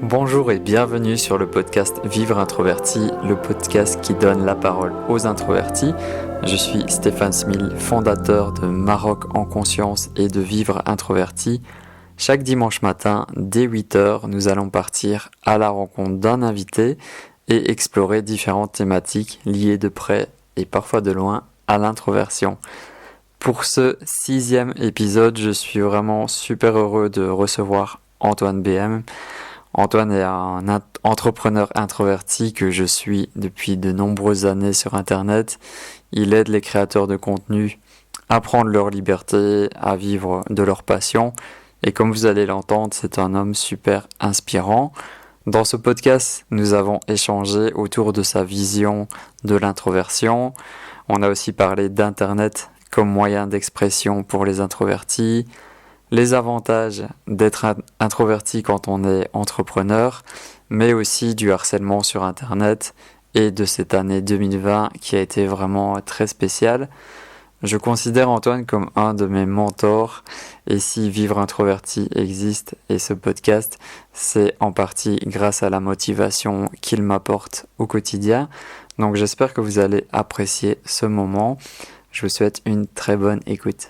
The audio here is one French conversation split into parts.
Bonjour et bienvenue sur le podcast Vivre Introverti, le podcast qui donne la parole aux introvertis. Je suis Stéphane Smil, fondateur de Maroc en conscience et de Vivre Introverti. Chaque dimanche matin, dès 8h, nous allons partir à la rencontre d'un invité et explorer différentes thématiques liées de près et parfois de loin à l'introversion. Pour ce 6e épisode, je suis vraiment super heureux de recevoir Antoine BM. Antoine est un entrepreneur introverti que je suis depuis de nombreuses années sur Internet. Il aide les créateurs de contenu à prendre leur liberté, à vivre de leur passion. Et comme vous allez l'entendre, c'est un homme super inspirant. Dans ce podcast, nous avons échangé autour de sa vision de l'introversion. On a aussi parlé d'Internet comme moyen d'expression pour les introvertis, les avantages d'être introverti quand on est entrepreneur, mais aussi du harcèlement sur Internet et de cette année 2020 qui a été vraiment très spéciale. Je considère Antoine comme un de mes mentors et si Vivre Introverti existe et ce podcast, c'est en partie grâce à la motivation qu'il m'apporte au quotidien. Donc j'espère que vous allez apprécier ce moment. Je vous souhaite une très bonne écoute.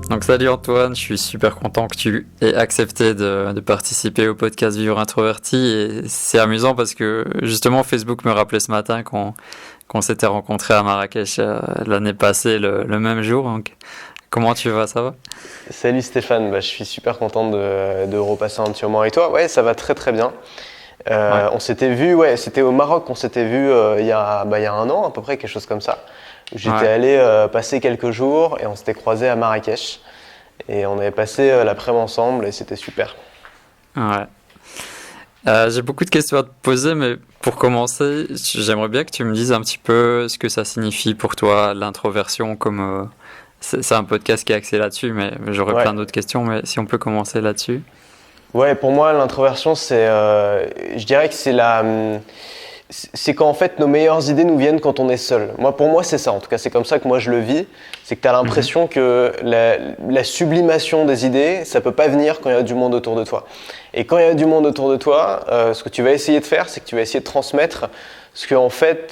Donc salut Antoine, je suis super content que tu aies accepté de participer au podcast Vivre Introverti et c'est amusant parce que justement Facebook me rappelait ce matin qu'on s'était rencontrés à Marrakech l'année passée le même jour. Donc, comment tu vas, ça va? Salut Stéphane, je suis super content de repasser un petit moment avec toi. Ouais, ça va très très bien. On s'était vu, c'était au Maroc, on s'était vu il y a un an à peu près, quelque chose comme ça. J'étais allé passer quelques jours et on s'était croisés à Marrakech. Et on avait passé l'après-midi ensemble et c'était super. Ouais. J'ai beaucoup de questions à te poser, mais pour commencer, j'aimerais bien que tu me dises un petit peu ce que ça signifie pour toi, l'introversion, comme c'est un podcast qui est axé là-dessus, mais j'aurais plein d'autres questions, mais si on peut commencer là-dessus. Ouais, pour moi, l'introversion, je dirais que c'est quand en fait nos meilleures idées nous viennent quand on est seul. Pour moi, c'est ça. En tout cas, c'est comme ça que moi je le vis. C'est que tu as l'impression que la sublimation des idées, ça peut pas venir quand il y a du monde autour de toi. Et quand il y a du monde autour de toi, ce que tu vas essayer de faire, c'est que tu vas essayer de transmettre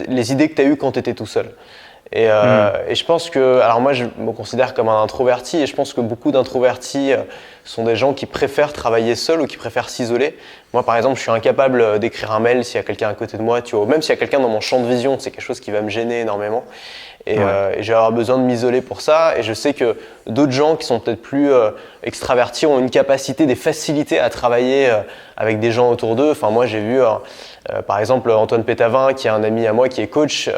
les idées que tu as eues quand tu étais tout seul. Et je pense que, alors moi je me considère comme un introverti et je pense que beaucoup d'introvertis sont des gens qui préfèrent travailler seuls ou qui préfèrent s'isoler. Moi par exemple je suis incapable d'écrire un mail s'il y a quelqu'un à côté de moi, tu vois, même s'il y a quelqu'un dans mon champ de vision, c'est quelque chose qui va me gêner énormément et je vais avoir besoin de m'isoler pour ça et je sais que d'autres gens qui sont peut-être plus extravertis ont une capacité, des facilités à travailler avec des gens autour d'eux. Enfin moi j'ai vu par exemple Antoine Pétavin qui est un ami à moi qui est coach,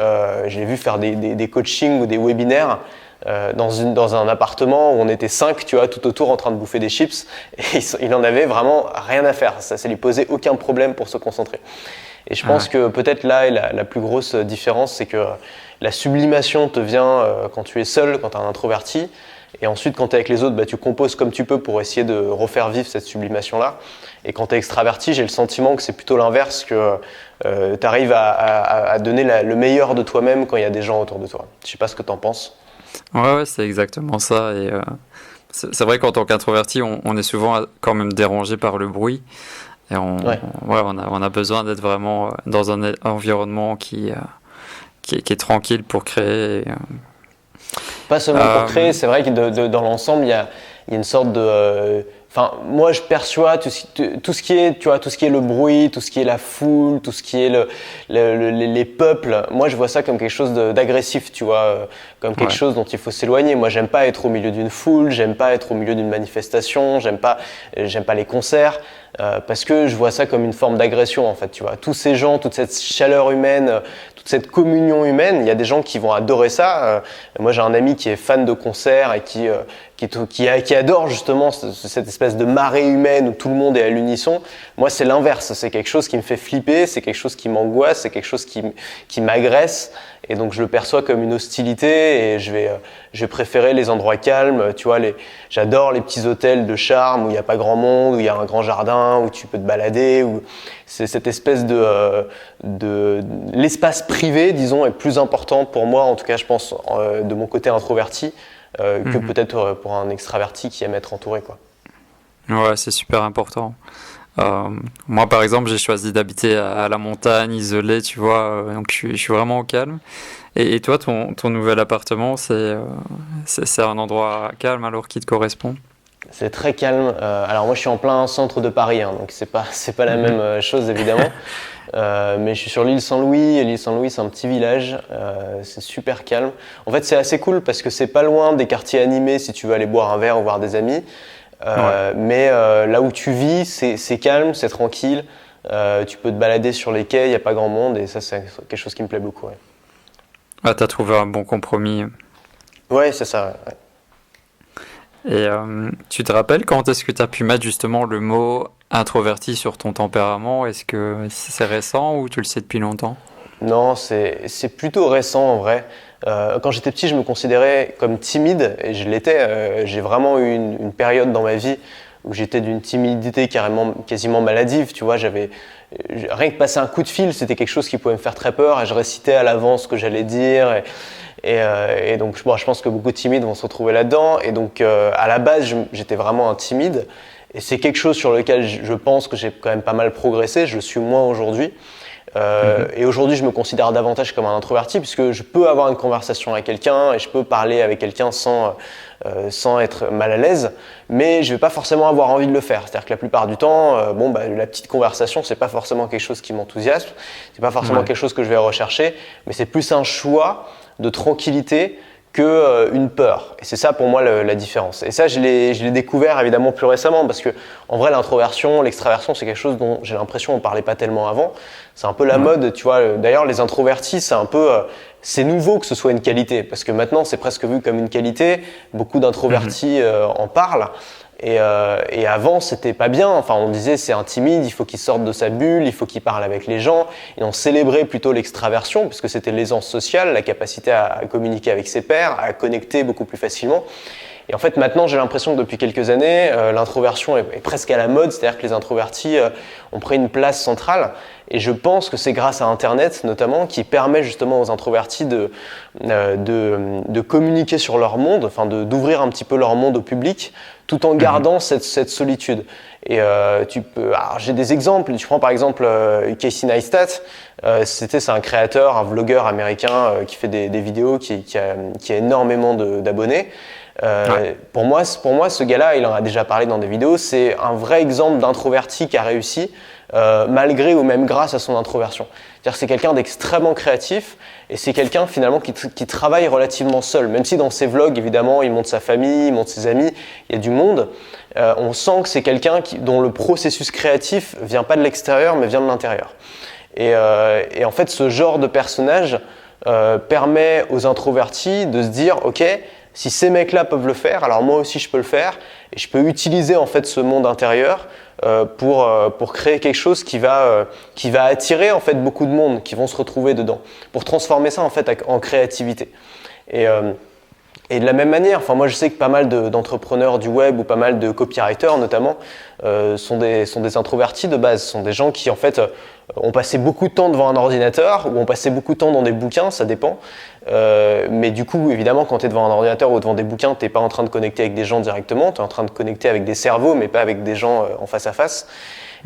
j'ai vu faire des coachings ou des webinaires dans un appartement où on était 5, tu vois, tout autour en train de bouffer des chips et il en avait vraiment rien à faire, ça lui posait aucun problème pour se concentrer. Et je pense que peut-être là la plus grosse différence c'est que la sublimation te vient quand tu es seul, quand tu es un introverti et ensuite quand tu es avec les autres, tu composes comme tu peux pour essayer de refaire vivre cette sublimation-là. Et quand tu es extraverti, j'ai le sentiment que c'est plutôt l'inverse, que tu arrives à donner le meilleur de toi-même quand il y a des gens autour de toi. Je sais pas ce que tu en penses. Ouais, c'est exactement ça. Et c'est vrai qu'en tant qu'introverti, on est souvent quand même dérangé par le bruit. Et on a besoin d'être vraiment dans un environnement qui est tranquille pour créer. Pas seulement pour créer, c'est vrai que dans l'ensemble, il y a une sorte de... moi, je perçois tout ce qui est, tu vois, tout ce qui est le bruit, tout ce qui est la foule, tout ce qui est les peuples. Moi, je vois ça comme quelque chose d'agressif, tu vois, comme quelque chose dont il faut s'éloigner. Moi, j'aime pas être au milieu d'une foule, j'aime pas être au milieu d'une manifestation, j'aime pas les concerts. Parce que je vois ça comme une forme d'agression en fait, tu vois. Tous ces gens, toute cette chaleur humaine, toute cette communion humaine. Il y a des gens qui vont adorer ça. Moi, j'ai un ami qui est fan de concerts et qui adore justement cette espèce de marée humaine où tout le monde est à l'unisson. Moi, c'est l'inverse. C'est quelque chose qui me fait flipper, c'est quelque chose qui m'angoisse, c'est quelque chose qui m'agresse. Et donc, je le perçois comme une hostilité et je vais préférer les endroits calmes. Tu vois, j'adore les petits hôtels de charme où il n'y a pas grand monde, où il y a un grand jardin, où tu peux te balader. Où c'est cette espèce l'espace privé, disons, est plus important pour moi, en tout cas, je pense, de mon côté introverti, que peut-être pour un extraverti qui aime être entouré, quoi. Ouais, c'est super important. Moi, par exemple, j'ai choisi d'habiter à la montagne, isolé, tu vois, donc je suis vraiment au calme. Et toi, ton nouvel appartement, c'est un endroit calme alors qui te correspond? C'est très calme. Alors moi, je suis en plein centre de Paris, hein, donc c'est pas la même chose évidemment. Mais je suis sur l'île Saint-Louis. Et l'île Saint-Louis, c'est un petit village. C'est super calme. En fait, c'est assez cool parce que c'est pas loin des quartiers animés si tu veux aller boire un verre ou voir des amis. Mais là où tu vis, c'est calme, c'est tranquille. Tu peux te balader sur les quais, il n'y a pas grand monde et ça, c'est quelque chose qui me plaît beaucoup. Ouais. Ah, t'as trouvé un bon compromis. Ouais, c'est ça. Ouais. Et tu te rappelles quand est-ce que tu as pu mettre justement le mot introverti sur ton tempérament? Est-ce que c'est récent ou tu le sais depuis longtemps? Non, c'est plutôt récent en vrai. Quand j'étais petit, je me considérais comme timide et je l'étais. J'ai vraiment eu une période dans ma vie où j'étais d'une timidité quasiment maladive. Tu vois, rien que passer un coup de fil, c'était quelque chose qui pouvait me faire très peur et je récitais à l'avance ce que j'allais dire. Et donc, je pense que beaucoup de timides vont se retrouver là-dedans. Et donc, à la base, j'étais vraiment un timide. Et c'est quelque chose sur lequel je pense que j'ai quand même pas mal progressé. Je le suis moins aujourd'hui. Et aujourd'hui, je me considère davantage comme un introverti puisque je peux avoir une conversation avec quelqu'un et je peux parler avec quelqu'un sans être mal à l'aise, mais je vais pas forcément avoir envie de le faire. C'est-à-dire que la plupart du temps, la petite conversation, c'est pas forcément quelque chose qui m'enthousiasme, c'est pas forcément quelque chose que je vais rechercher, mais c'est plus un choix de tranquillité que une peur. Et c'est ça pour moi la différence. Et ça, je l'ai découvert évidemment plus récemment parce que en vrai, l'introversion, l'extraversion, c'est quelque chose dont j'ai l'impression on parlait pas tellement avant. C'est un peu la mode, tu vois. D'ailleurs, les introvertis, c'est nouveau que ce soit une qualité parce que maintenant, c'est presque vu comme une qualité. Beaucoup d'introvertis en parlent. Et avant, c'était pas bien. Enfin, on disait c'est un timide, il faut qu'il sorte de sa bulle, il faut qu'il parle avec les gens. Et on célébrait plutôt l'extraversion, puisque c'était l'aisance sociale, la capacité à communiquer avec ses pairs, à connecter beaucoup plus facilement. Et en fait, maintenant, j'ai l'impression que depuis quelques années, l'introversion est presque à la mode, c'est-à-dire que les introvertis ont pris une place centrale. Et je pense que c'est grâce à Internet, notamment, qui permet justement aux introvertis de communiquer sur leur monde, enfin d'ouvrir un petit peu leur monde au public, tout en gardant cette solitude. Et j'ai des exemples. Tu prends par exemple Casey Neistat. C'est un créateur, un vlogueur américain qui fait des vidéos, qui a énormément d'abonnés. Pour moi, ce gars-là, il en a déjà parlé dans des vidéos, c'est un vrai exemple d'introverti qui a réussi malgré ou même grâce à son introversion. C'est-à-dire que c'est quelqu'un d'extrêmement créatif et c'est quelqu'un finalement qui travaille relativement seul. Même si dans ses vlogs, évidemment, il montre sa famille, il montre ses amis, il y a du monde, on sent que c'est quelqu'un dont le processus créatif vient pas de l'extérieur mais vient de l'intérieur. Et en fait, ce genre de personnage permet aux introvertis de se dire « Ok, si ces mecs-là peuvent le faire, alors moi aussi je peux le faire et je peux utiliser en fait ce monde intérieur pour créer quelque chose qui va attirer en fait beaucoup de monde qui vont se retrouver dedans, pour transformer ça en fait en créativité. Et de la même manière, enfin moi je sais que pas mal d'entrepreneurs du web ou pas mal de copywriters notamment sont des introvertis de base, sont des gens qui en fait ont passé beaucoup de temps devant un ordinateur ou ont passé beaucoup de temps dans des bouquins, ça dépend. Mais du coup, évidemment, quand tu es devant un ordinateur ou devant des bouquins, tu n'es pas en train de connecter avec des gens directement, tu es en train de connecter avec des cerveaux, mais pas avec des gens en face à face.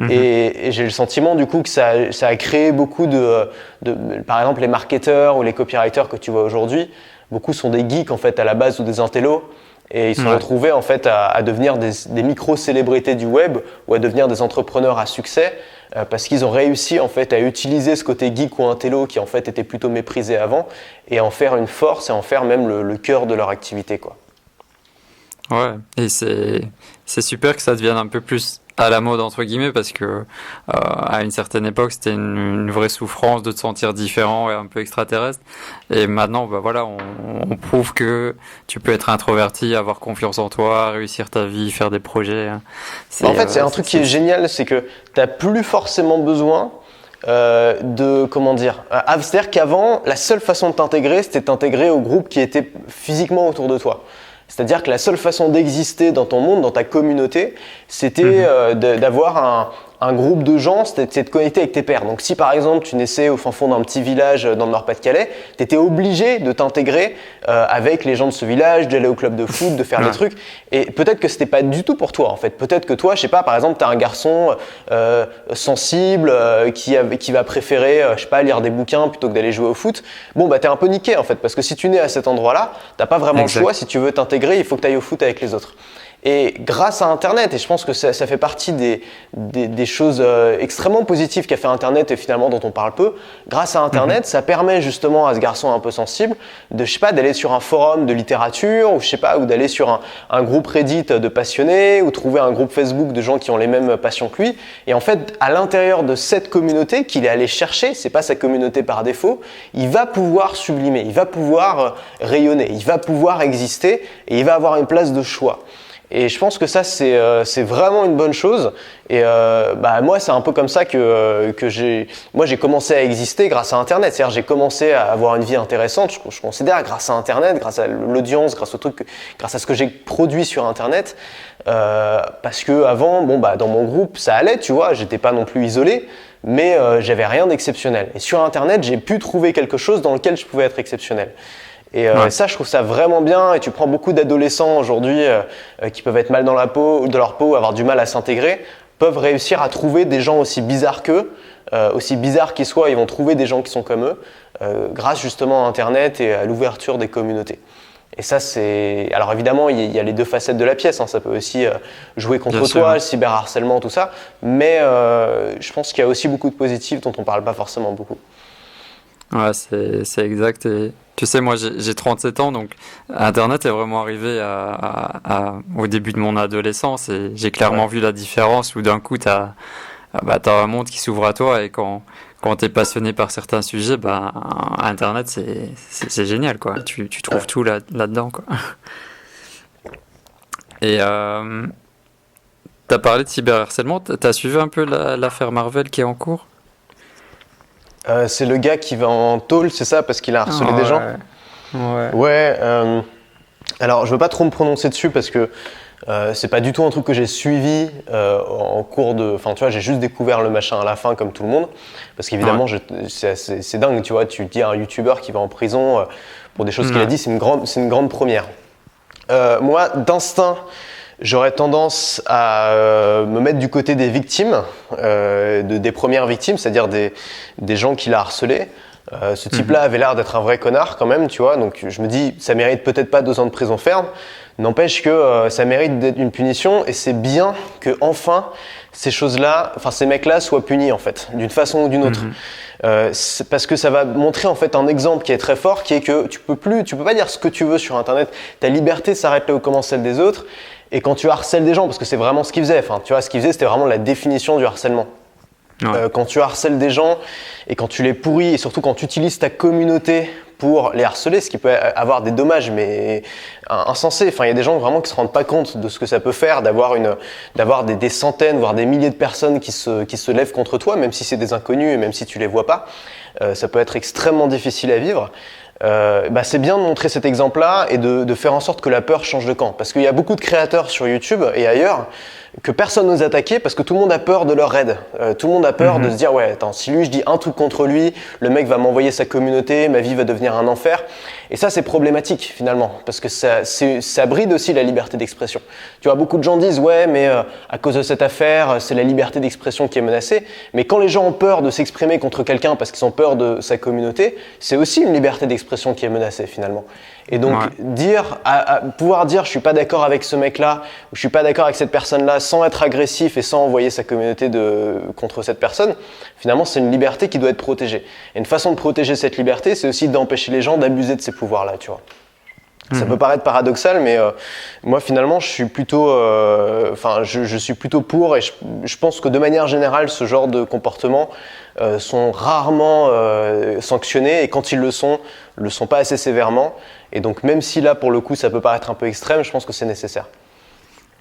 Et j'ai le sentiment du coup que ça a créé beaucoup par exemple, les marketeurs ou les copywriters que tu vois aujourd'hui, beaucoup sont des geeks en fait à la base ou des intellos. Et ils se sont retrouvés en fait à devenir des micro-célébrités du web ou à devenir des entrepreneurs à succès parce qu'ils ont réussi en fait à utiliser ce côté geek ou intello qui en fait était plutôt méprisé avant et en faire une force et en faire même le cœur de leur activité, quoi. Ouais, et c'est super que ça devienne un peu plus à la mode entre guillemets parce que à une certaine époque c'était une vraie souffrance de te sentir différent et un peu extraterrestre, et maintenant bah voilà, on prouve que tu peux être introverti, avoir confiance en toi, réussir ta vie, faire des projets. En fait c'est un truc qui est génial, c'est que t'as plus forcément besoin c'est-à-dire qu'avant la seule façon de t'intégrer c'était de t'intégrer au groupe qui était physiquement autour de toi. C'est-à-dire que la seule façon d'exister dans ton monde, dans ta communauté, c'était d'avoir un groupe de gens, c'était de te connecter avec tes pairs. Donc si par exemple tu naissais au fin fond d'un petit village dans le Nord-Pas-de-Calais, tu étais obligé de t'intégrer avec les gens de ce village, d'aller au club de foot, de faire des trucs. Et peut-être que c'était pas du tout pour toi en fait. Peut-être que toi, je sais pas, par exemple, tu as un garçon sensible qui va préférer, je sais pas, lire des bouquins plutôt que d'aller jouer au foot. Bon bah t'es un peu niqué en fait, parce que si tu nais à cet endroit-là, t'as pas vraiment le choix. Si tu veux t'intégrer, il faut que tu ailles au foot avec les autres. Et grâce à Internet, et je pense que ça fait partie des choses extrêmement positives qu'a fait Internet et finalement dont on parle peu, grâce à Internet, ça permet justement à ce garçon un peu sensible de, je sais pas, d'aller sur un forum de littérature, ou je sais pas, ou d'aller sur un groupe Reddit de passionnés, ou trouver un groupe Facebook de gens qui ont les mêmes passions que lui. Et en fait, à l'intérieur de cette communauté qu'il est allé chercher, c'est pas sa communauté par défaut, il va pouvoir sublimer, il va pouvoir rayonner, il va pouvoir exister et il va avoir une place de choix. Et je pense que ça, c'est vraiment une bonne chose. Et moi, c'est un peu comme ça que j'ai commencé à exister grâce à Internet. C'est-à-dire, j'ai commencé à avoir une vie intéressante. Je considère grâce à Internet, grâce à l'audience, grâce à ce que j'ai produit sur Internet. Parce que avant, dans mon groupe, ça allait, tu vois. J'étais pas non plus isolé, mais j'avais rien d'exceptionnel. Et sur Internet, j'ai pu trouver quelque chose dans lequel je pouvais être exceptionnel. Et ça, je trouve ça vraiment bien. Et tu prends beaucoup d'adolescents aujourd'hui qui peuvent être mal dans leur peau, avoir du mal à s'intégrer, peuvent réussir à trouver des gens aussi bizarres qu'eux, aussi bizarres qu'ils soient, ils vont trouver des gens qui sont comme eux, grâce justement à Internet et à l'ouverture des communautés. Et ça, c'est... Alors évidemment, il y a les deux facettes de la pièce, hein. Ça peut aussi jouer contre toi, le cyberharcèlement, tout ça. Mais je pense qu'il y a aussi beaucoup de positifs dont on ne parle pas forcément beaucoup. Ouais, c'est exact. Et tu sais, moi, j'ai 37 ans, donc Internet est vraiment arrivé au début de mon adolescence, et j'ai clairement vu la différence où d'un coup, t'as un monde qui s'ouvre à toi, et quand t'es passionné par certains sujets, Internet, c'est génial, quoi. Tu trouves tout là-dedans, quoi. Et t'as parlé de cyberharcèlement, t'as suivi un peu l'affaire Marvel qui est en cours? C'est le gars qui va en tôle, c'est ça, parce qu'il a harcelé des gens. Ouais. Alors, je veux pas trop me prononcer dessus parce que c'est pas du tout un truc que j'ai suivi en cours de. Enfin, tu vois, j'ai juste découvert le machin à la fin, comme tout le monde. Parce qu'évidemment, c'est dingue, tu vois. Tu dis à un youtubeur qui va en prison pour des choses qu'il a dit, c'est une grande première. Moi, d'instinct, j'aurais tendance à me mettre du côté des victimes, des premières victimes, c'est-à-dire des gens qui l'a harcelé. Ce type-là avait l'air d'être un vrai connard quand même, tu vois, donc je me dis, ça mérite peut-être pas 2 ans de prison ferme, n'empêche que ça mérite d'être une punition, et c'est bien que enfin ces choses-là, enfin ces mecs-là soient punis en fait, d'une façon ou d'une autre. Parce que ça va montrer en fait un exemple qui est très fort, qui est que tu peux pas dire ce que tu veux sur Internet, ta liberté s'arrête là où commence celle des autres. Et quand tu harcèles des gens, parce que c'est vraiment ce qu'il faisait, enfin, tu vois, ce qu'il faisait, c'était vraiment la définition du harcèlement. Ouais. Quand tu harcèles des gens et quand tu les pourris, et surtout quand tu utilises ta communauté pour les harceler, ce qui peut avoir des dommages mais insensés. Enfin, il y a des gens vraiment qui se rendent pas compte de ce que ça peut faire d'avoir des centaines, voire des milliers de personnes qui se lèvent contre toi, même si c'est des inconnus et même si tu les vois pas. Ça peut être extrêmement difficile à vivre. C'est bien de montrer cet exemple-là et de faire en sorte que la peur change de camp. Parce qu'il y a beaucoup de créateurs sur YouTube et ailleurs que personne n'ose attaquer parce que tout le monde a peur de leur raid. Tout le monde a peur de se dire « Ouais, attends, si lui, je dis un truc contre lui, le mec va m'envoyer sa communauté, ma vie va devenir un enfer. » Et ça, c'est problématique finalement parce que ça bride aussi la liberté d'expression. Tu vois, beaucoup de gens disent « Ouais, mais à cause de cette affaire, c'est la liberté d'expression qui est menacée. » Mais quand les gens ont peur de s'exprimer contre quelqu'un parce qu'ils ont peur de sa communauté, c'est aussi une liberté d'expression qui est menacée finalement. Et donc pouvoir dire je suis pas d'accord avec ce mec-là ou je suis pas d'accord avec cette personne-là sans être agressif et sans envoyer sa communauté contre cette personne, finalement c'est une liberté qui doit être protégée. Et une façon de protéger cette liberté, c'est aussi d'empêcher les gens d'abuser de ces pouvoirs-là, tu vois. Ça peut paraître paradoxal, mais moi finalement je suis plutôt, je suis plutôt pour, et je pense que de manière générale ce genre de comportements sont rarement sanctionnés, et quand ils le sont pas assez sévèrement. Et donc même si là pour le coup ça peut paraître un peu extrême, je pense que c'est nécessaire.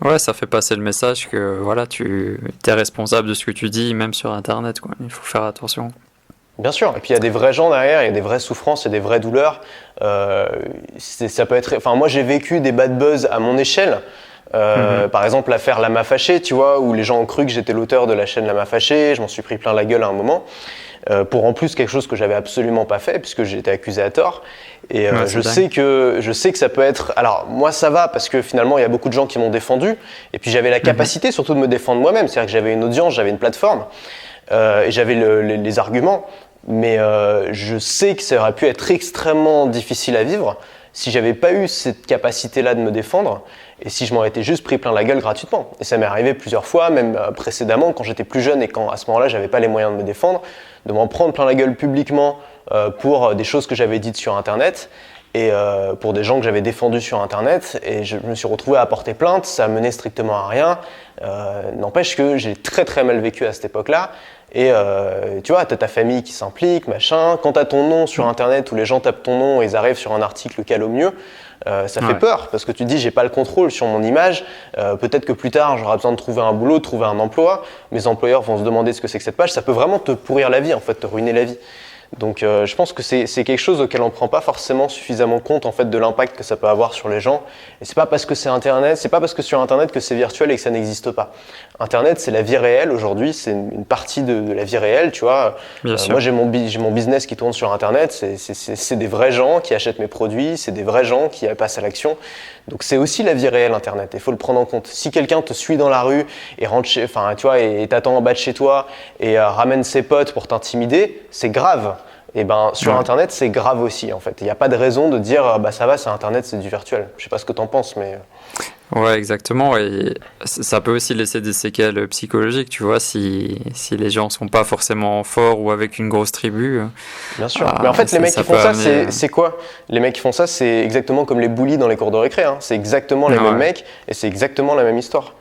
Ouais, ça fait passer le message que voilà, tu es responsable de ce que tu dis, même sur Internet, quoi. Il faut faire attention. Bien sûr, et puis il y a des vrais gens derrière, il y a des vraies souffrances, il y a des vraies douleurs. Ça peut être. Enfin, moi j'ai vécu des bad buzz à mon échelle. Par exemple, l'affaire Lama Fâché, tu vois, où les gens ont cru que j'étais l'auteur de la chaîne Lama Fâché, je m'en suis pris plein la gueule à un moment. Pour en plus quelque chose que j'avais absolument pas fait, puisque j'ai été accusé à tort. Et je sais que ça peut être. Alors moi ça va, parce que finalement il y a beaucoup de gens qui m'ont défendu, et puis j'avais la capacité surtout de me défendre moi-même, c'est-à-dire que j'avais une audience, j'avais une plateforme, et j'avais les arguments. Mais je sais que ça aurait pu être extrêmement difficile à vivre si j'avais pas eu cette capacité-là de me défendre, et si je m'en étais juste pris plein la gueule gratuitement. Et ça m'est arrivé plusieurs fois, même précédemment, quand j'étais plus jeune et quand à ce moment-là j'avais pas les moyens de me défendre, de m'en prendre plein la gueule publiquement pour des choses que j'avais dites sur Internet, et pour des gens que j'avais défendus sur Internet, et je me suis retrouvé à porter plainte, ça menait strictement à rien. N'empêche que j'ai très très mal vécu à cette époque-là. Et tu vois, t'as ta famille qui s'implique, machin. Quand t'as ton nom sur Internet, où les gens tapent ton nom et ils arrivent sur un article cal au mieux, ça fait peur, parce que tu te dis j'ai pas le contrôle sur mon image. Peut-être que plus tard j'aurai besoin de trouver un boulot, de trouver un emploi. Mes employeurs vont se demander ce que c'est que cette page. Ça peut vraiment te pourrir la vie, en fait, te ruiner la vie. Donc je pense que c'est quelque chose auquel on ne prend pas forcément suffisamment compte, en fait, de l'impact que ça peut avoir sur les gens. Et c'est pas parce que c'est Internet, c'est pas parce que sur Internet que c'est virtuel et que ça n'existe pas. Internet, c'est la vie réelle aujourd'hui, c'est une partie de la vie réelle, tu vois. Moi j'ai mon business qui tourne sur Internet, c'est des vrais gens qui achètent mes produits, c'est des vrais gens qui passent à l'action. Donc c'est aussi la vie réelle Internet, il faut le prendre en compte. Si quelqu'un te suit dans la rue et rentre et t'attend en bas de chez toi et ramène ses potes pour t'intimider, c'est grave. Et ben sur Internet, c'est grave aussi, en fait. Il n'y a pas de raison de dire bah ça va, c'est Internet, c'est du virtuel. Je sais pas ce que t'en penses, mais ouais, exactement. Et ça peut aussi laisser des séquelles psychologiques, tu vois, si les gens sont pas forcément forts ou avec une grosse tribu. Bien sûr. Mais en fait, les mecs qui font ça, c'est quoi? Les mecs qui font ça, c'est exactement comme les bullies dans les cours de récré. Hein. C'est exactement les mêmes mecs et c'est exactement la même histoire.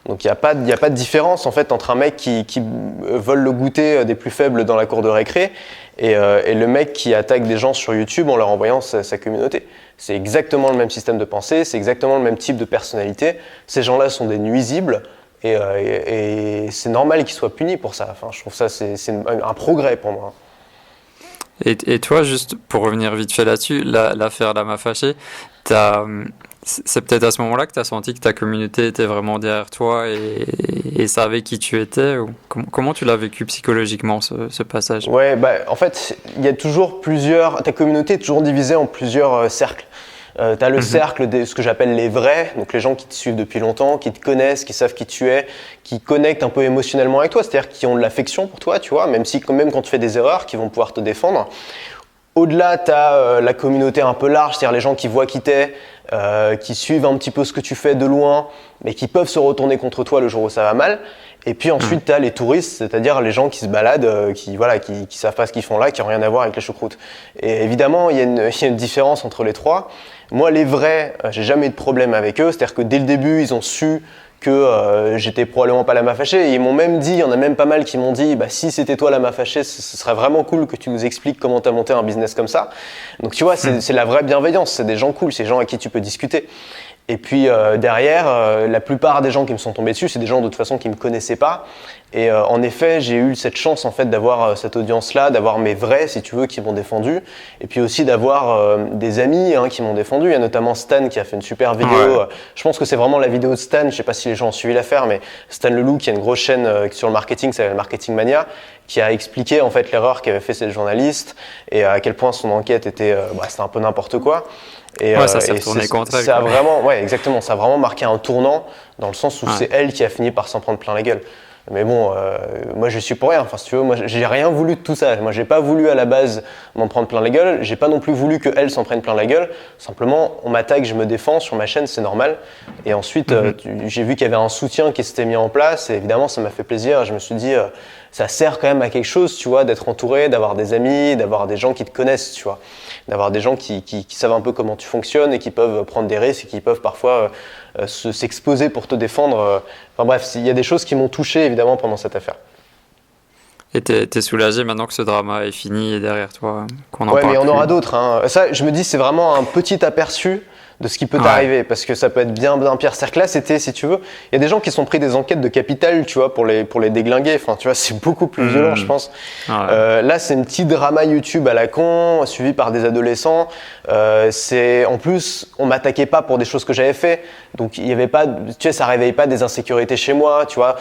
Donc il n'y a pas de différence, en fait, entre un mec qui vole le goûter des plus faibles dans la cour de récré et le mec qui attaque des gens sur YouTube en leur envoyant sa communauté. C'est exactement le même système de pensée, c'est exactement le même type de personnalité. Ces gens-là sont des nuisibles et c'est normal qu'ils soient punis pour ça. Enfin, je trouve ça c'est un progrès pour moi. Et toi, juste pour revenir vite fait là-dessus, l'affaire Lama Fâché, c'est peut-être à ce moment-là que tu as senti que ta communauté était vraiment derrière toi et savait qui tu étais, ou comment tu l'as vécu psychologiquement, ce passage? Ouais, bah, en fait, il y a toujours ta communauté est toujours divisée en plusieurs cercles. Tu as le cercle de ce que j'appelle les vrais, donc les gens qui te suivent depuis longtemps, qui te connaissent, qui savent qui tu es, qui connectent un peu émotionnellement avec toi, c'est-à-dire qui ont de l'affection pour toi, tu vois, même quand tu fais des erreurs, qui vont pouvoir te défendre. Au-delà, tu as la communauté un peu large, c'est-à-dire les gens qui voient qui t'es, qui suivent un petit peu ce que tu fais de loin, mais qui peuvent se retourner contre toi le jour où ça va mal. Et puis ensuite, tu as les touristes, c'est-à-dire les gens qui se baladent, qui savent pas ce qu'ils font là, qui n'ont rien à voir avec les choucroutes. Et évidemment, il y a une différence entre les trois. Moi, les vrais, j'ai jamais eu de problème avec eux, c'est-à-dire que dès le début, ils ont su que j'étais probablement pas Lama Fâché. Et ils m'ont même dit, il y en a même pas mal qui m'ont dit, bah, si c'était toi Lama Fâché, ce serait vraiment cool que tu nous expliques comment tu as monté un business comme ça. Donc tu vois, c'est la vraie bienveillance, c'est des gens cool, c'est des gens à qui tu peux discuter. Et puis derrière, la plupart des gens qui me sont tombés dessus, c'est des gens de toute façon qui me connaissaient pas. Et en effet, j'ai eu cette chance en fait d'avoir cette audience-là, d'avoir mes vrais, si tu veux, qui m'ont défendu, et puis aussi d'avoir des amis qui m'ont défendu. Il y a notamment Stan qui a fait une super vidéo. Ouais. Je pense que c'est vraiment la vidéo de Stan. Je sais pas si les gens ont suivi l'affaire, mais Stan Leloup, qui a une grosse chaîne sur le marketing, c'est le Marketing Mania, qui a expliqué en fait l'erreur qu'avait fait ces journalistes et à quel point son enquête était, c'était un peu n'importe quoi. Et, ça s'est retourné contre elle. Ça a vraiment, ouais, exactement, ça a vraiment marqué un tournant dans le sens où c'est elle qui a fini par s'en prendre plein la gueule. Mais bon, moi je suis pour rien. Enfin, si tu veux, moi j'ai rien voulu de tout ça. Moi j'ai pas voulu à la base m'en prendre plein la gueule. J'ai pas non plus voulu qu'elle s'en prenne plein la gueule. Simplement, on m'attaque, je me défends sur ma chaîne, c'est normal. Et ensuite, j'ai vu qu'il y avait un soutien qui s'était mis en place et évidemment, ça m'a fait plaisir. Je me suis dit, ça sert quand même à quelque chose, tu vois, d'être entouré, d'avoir des amis, d'avoir des gens qui te connaissent, tu vois, d'avoir des gens qui savent un peu comment tu fonctionnes et qui peuvent prendre des risques et qui peuvent parfois s'exposer pour te défendre. Enfin bref, il y a des choses qui m'ont touché évidemment pendant cette affaire. Et t'es soulagé maintenant que ce drama est fini et derrière toi, qu'on en Ouais, parle mais il y en plus. aura d'autres, hein. Ça, je me dis, c'est vraiment un petit aperçu de ce qui peut t'arriver, parce que ça peut être bien pire. C'est-à-dire que là, c'était, si tu veux, il y a des gens qui sont pris des enquêtes de capital, tu vois, pour les déglinguer. Enfin, tu vois, c'est beaucoup plus violent, je pense. Là, c'est un petit drama YouTube à la con, suivi par des adolescents. En plus, on m'attaquait pas pour des choses que j'avais fait, donc il y avait pas, tu sais, ça réveillait pas des insécurités chez moi, tu vois.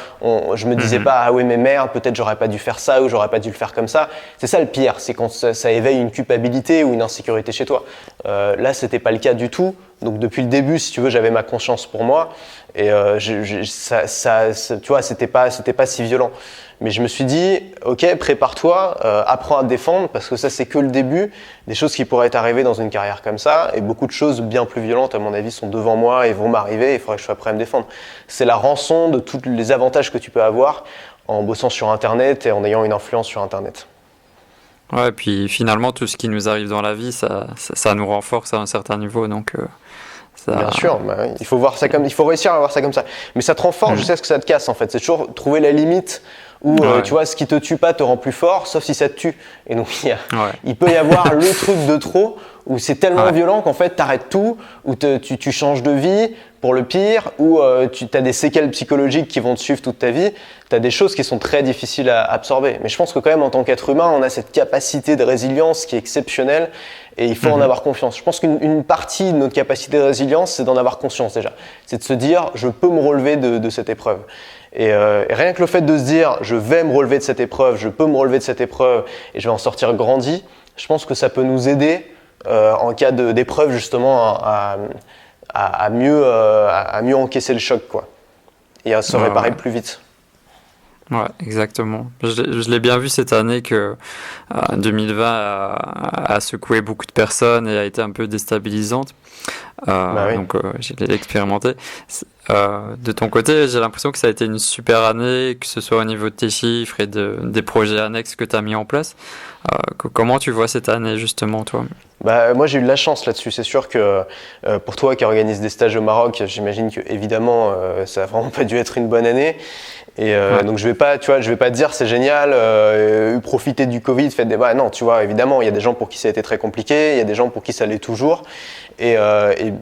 Je me disais pas, ah oui, mais merde, peut-être j'aurais pas dû faire ça ou j'aurais pas dû le faire comme ça. C'est ça le pire, c'est quand ça éveille une culpabilité ou une insécurité chez toi. Là, c'était pas le cas du tout. Donc depuis le début, si tu veux, j'avais ma conscience pour moi et tu vois, c'était pas si violent. Mais je me suis dit, ok, prépare-toi, apprends à te défendre parce que ça c'est que le début des choses qui pourraient t'arriver dans une carrière comme ça et beaucoup de choses bien plus violentes à mon avis sont devant moi et vont m'arriver et il faudrait que je sois prêt à me défendre. C'est la rançon de tous les avantages que tu peux avoir en bossant sur Internet et en ayant une influence sur Internet. Ouais, et puis finalement, tout ce qui nous arrive dans la vie, ça nous renforce à un certain niveau. Donc, Bien sûr, bah oui. Il faut réussir à voir ça comme ça. Mais ça te renforce, je sais ce que ça te casse en fait. C'est toujours trouver la limite où tu vois, ce qui te tue pas te rend plus fort, sauf si ça te tue. Et donc il peut y avoir le truc de trop où c'est tellement violent qu'en fait t'arrêtes tout, où tu changes de vie pour le pire, où tu as des séquelles psychologiques qui vont te suivre toute ta vie. Tu as des choses qui sont très difficiles à absorber. Mais je pense que quand même en tant qu'être humain, on a cette capacité de résilience qui est exceptionnelle et il faut en avoir confiance. Je pense qu'une partie de notre capacité de résilience, c'est d'en avoir conscience déjà. C'est de se dire, je peux me relever de cette épreuve. Et rien que le fait de se dire, je vais me relever de cette épreuve, je peux me relever de cette épreuve et je vais en sortir grandi, je pense que ça peut nous aider en cas d'épreuve justement à mieux encaisser le choc, quoi, et à se réparer plus vite. Ouais, exactement. Je l'ai bien vu cette année que 2020 a secoué beaucoup de personnes et a été un peu déstabilisante. Oui. Donc j'ai expérimenté. De ton côté, j'ai l'impression que ça a été une super année, que ce soit au niveau de tes chiffres et des projets annexes que tu as mis en place. Comment tu vois cette année justement, toi ? Moi j'ai eu de la chance là-dessus, c'est sûr que pour toi qui organise des stages au Maroc, j'imagine que évidemment ça a vraiment pas dû être une bonne année. Et donc je vais pas te dire c'est génial, profiter du Covid, faites des non, tu vois, évidemment il y a des gens pour qui ça a été très compliqué, il y a des gens pour qui ça l'est toujours. Et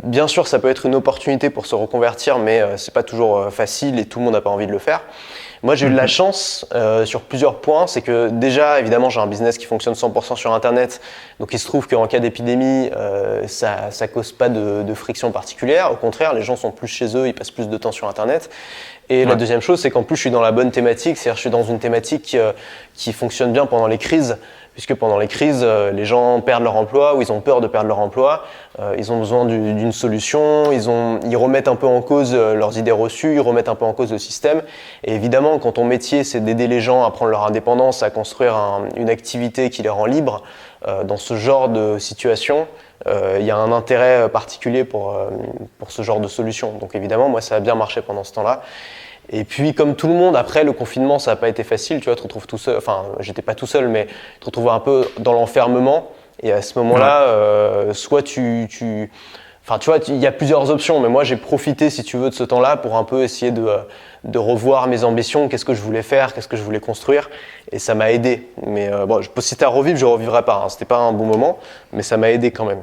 bien sûr ça peut être une opportunité pour se reconvertir, mais c'est pas toujours facile et tout le monde n'a pas envie de le faire. Moi, j'ai eu de la chance sur plusieurs points. C'est que déjà, évidemment, j'ai un business qui fonctionne 100% sur Internet. Donc, il se trouve qu'en cas d'épidémie, ça cause pas de friction particulière. Au contraire, les gens sont plus chez eux, ils passent plus de temps sur Internet. Et la deuxième chose, c'est qu'en plus, je suis dans la bonne thématique. C'est-à-dire, je suis dans une thématique qui fonctionne bien pendant les crises. Puisque pendant les crises, les gens perdent leur emploi ou ils ont peur de perdre leur emploi. Ils ont besoin d'une solution, ils remettent un peu en cause leurs idées reçues, ils remettent un peu en cause le système. Et évidemment, quand ton métier, c'est d'aider les gens à prendre leur indépendance, à construire une activité qui les rend libres, dans ce genre de situation, il y a un intérêt particulier pour ce genre de solution. Donc évidemment, moi, ça a bien marché pendant ce temps-là. Et puis, comme tout le monde, après le confinement, ça n'a pas été facile. Tu vois, tu te retrouves tout seul. Enfin, j'étais pas tout seul, mais tu te retrouves un peu dans l'enfermement. Et à ce moment-là, soit enfin, tu vois, il y a plusieurs options. Mais moi, j'ai profité, si tu veux, de ce temps-là pour un peu essayer de revoir mes ambitions. Qu'est-ce que je voulais faire, qu'est-ce que je voulais construire. Et ça m'a aidé. Mais si c'était à revivre, je ne revivrai pas. C'était pas un bon moment, mais ça m'a aidé quand même.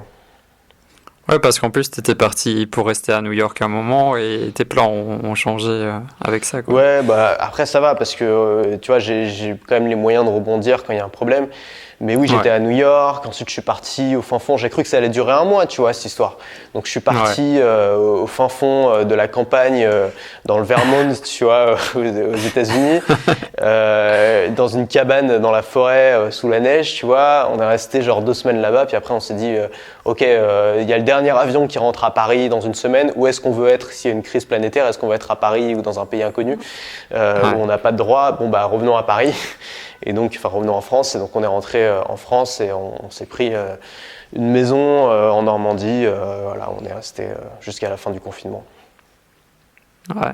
Ouais, parce qu'en plus, tu étais parti pour rester à New York un moment et tes plans ont changé avec ça, quoi. Ouais, après ça va parce que tu vois, j'ai quand même les moyens de rebondir quand il y a un problème. Mais oui, j'étais à New York, ensuite je suis parti au fin fond. J'ai cru que ça allait durer un mois, tu vois, cette histoire. Donc je suis parti au fin fond de la campagne, dans le Vermont, tu vois, aux États-Unis, dans une cabane dans la forêt sous la neige, tu vois. On est resté genre 2 semaines là-bas, puis après on s'est dit, ok, il y a le dernier avion qui rentre à Paris dans une semaine. Où est-ce qu'on veut être s'il y a une crise planétaire? Est-ce qu'on veut être à Paris ou dans un pays inconnu où on n'a pas de droit? Bon, revenons à Paris. Et donc, revenons en France. Et donc, on est rentré en France et on s'est pris une maison en Normandie. Voilà, on est resté jusqu'à la fin du confinement. Ouais.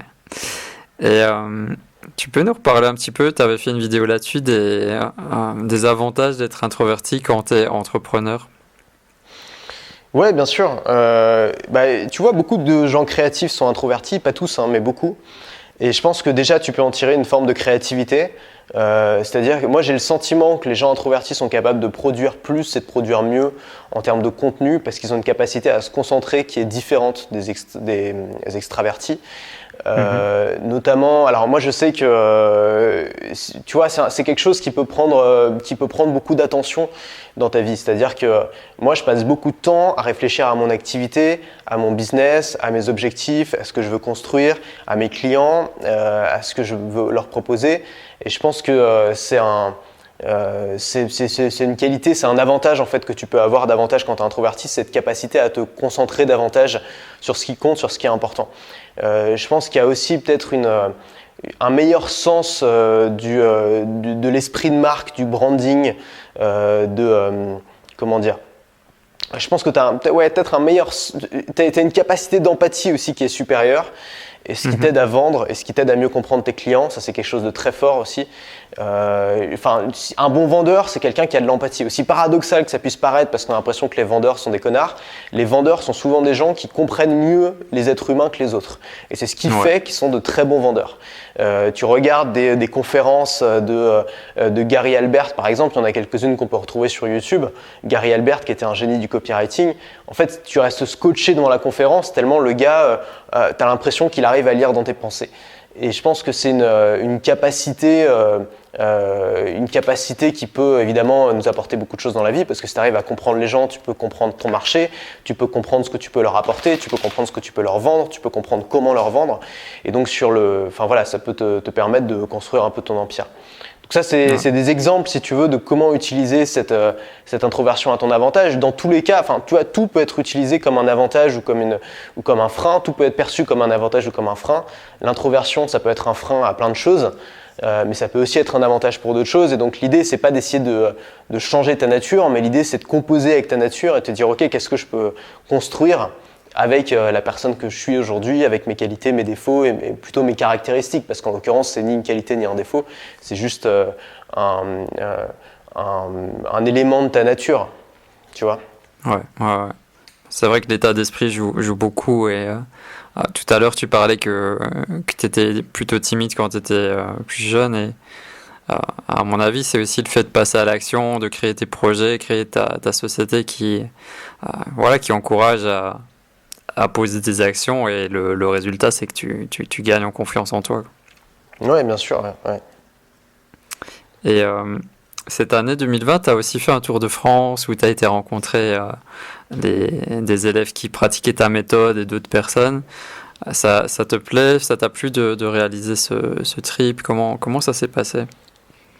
Et tu peux nous reparler un petit peu, tu avais fait une vidéo là-dessus, des avantages d'être introverti quand tu es entrepreneur? Ouais, bien sûr. Tu vois, beaucoup de gens créatifs sont introvertis, pas tous, hein, mais beaucoup. Et je pense que déjà, tu peux en tirer une forme de créativité. C'est-à-dire que moi, j'ai le sentiment que les gens introvertis sont capables de produire plus et de produire mieux en termes de contenu parce qu'ils ont une capacité à se concentrer qui est différente des extravertis. Notamment, alors moi je sais que tu vois, c'est quelque chose qui peut prendre beaucoup d'attention dans ta vie. C'est-à-dire que moi je passe beaucoup de temps à réfléchir à mon activité, à mon business, à mes objectifs, à ce que je veux construire, à mes clients, à ce que je veux leur proposer. Et je pense que c'est une qualité, c'est un avantage en fait que tu peux avoir davantage quand tu es introverti, cette capacité à te concentrer davantage sur ce qui compte, sur ce qui est important. Je pense qu'il y a aussi peut-être un meilleur sens de l'esprit de marque, du branding, comment dire. Je pense que tu as peut-être t'as une capacité d'empathie aussi qui est supérieure. Et ce qui t'aide à vendre et ce qui t'aide à mieux comprendre tes clients, ça c'est quelque chose de très fort aussi. Un bon vendeur, c'est quelqu'un qui a de l'empathie. Aussi paradoxal que ça puisse paraître parce qu'on a l'impression que les vendeurs sont des connards, les vendeurs sont souvent des gens qui comprennent mieux les êtres humains que les autres. Et c'est ce qui fait qu'ils sont de très bons vendeurs. Tu regardes des conférences de Gary Albert par exemple, il y en a quelques-unes qu'on peut retrouver sur YouTube. Gary Albert qui était un génie du copywriting. En fait, tu restes scotché devant la conférence tellement le gars, tu as l'impression qu'il arrive à lire dans tes pensées. Et je pense que c'est une capacité qui peut évidemment nous apporter beaucoup de choses dans la vie parce que si tu arrives à comprendre les gens, tu peux comprendre ton marché, tu peux comprendre ce que tu peux leur apporter, tu peux comprendre ce que tu peux leur vendre, tu peux comprendre comment leur vendre. Et donc ça peut te permettre de construire un peu ton empire. Donc ça, c'est des exemples, si tu veux, de comment utiliser cette introversion à ton avantage. Dans tous les cas, tu vois, tout peut être utilisé comme un avantage ou comme un frein. Tout peut être perçu comme un avantage ou comme un frein. L'introversion, ça peut être un frein à plein de choses, mais ça peut aussi être un avantage pour d'autres choses. Et donc l'idée, c'est pas d'essayer de changer ta nature, mais l'idée, c'est de composer avec ta nature et te dire, ok, qu'est-ce que je peux construire avec la personne que je suis aujourd'hui, avec mes qualités, mes défauts et plutôt mes caractéristiques, parce qu'en l'occurrence, c'est ni une qualité ni un défaut, c'est juste un élément de ta nature, tu vois. Ouais. C'est vrai que l'état d'esprit joue beaucoup et tout à l'heure tu parlais que tu étais plutôt timide quand tu étais plus jeune et à mon avis c'est aussi le fait de passer à l'action, de créer tes projets, créer ta société qui encourage à poser tes actions et le résultat c'est que tu gagnes en confiance en toi. Oui, bien sûr. Ouais. Et cette année 2020, tu as aussi fait un tour de France où tu as été rencontrer des élèves qui pratiquaient ta méthode et d'autres personnes. Ça te plaît? Ça t'a plu de réaliser ce trip? Comment ça s'est passé?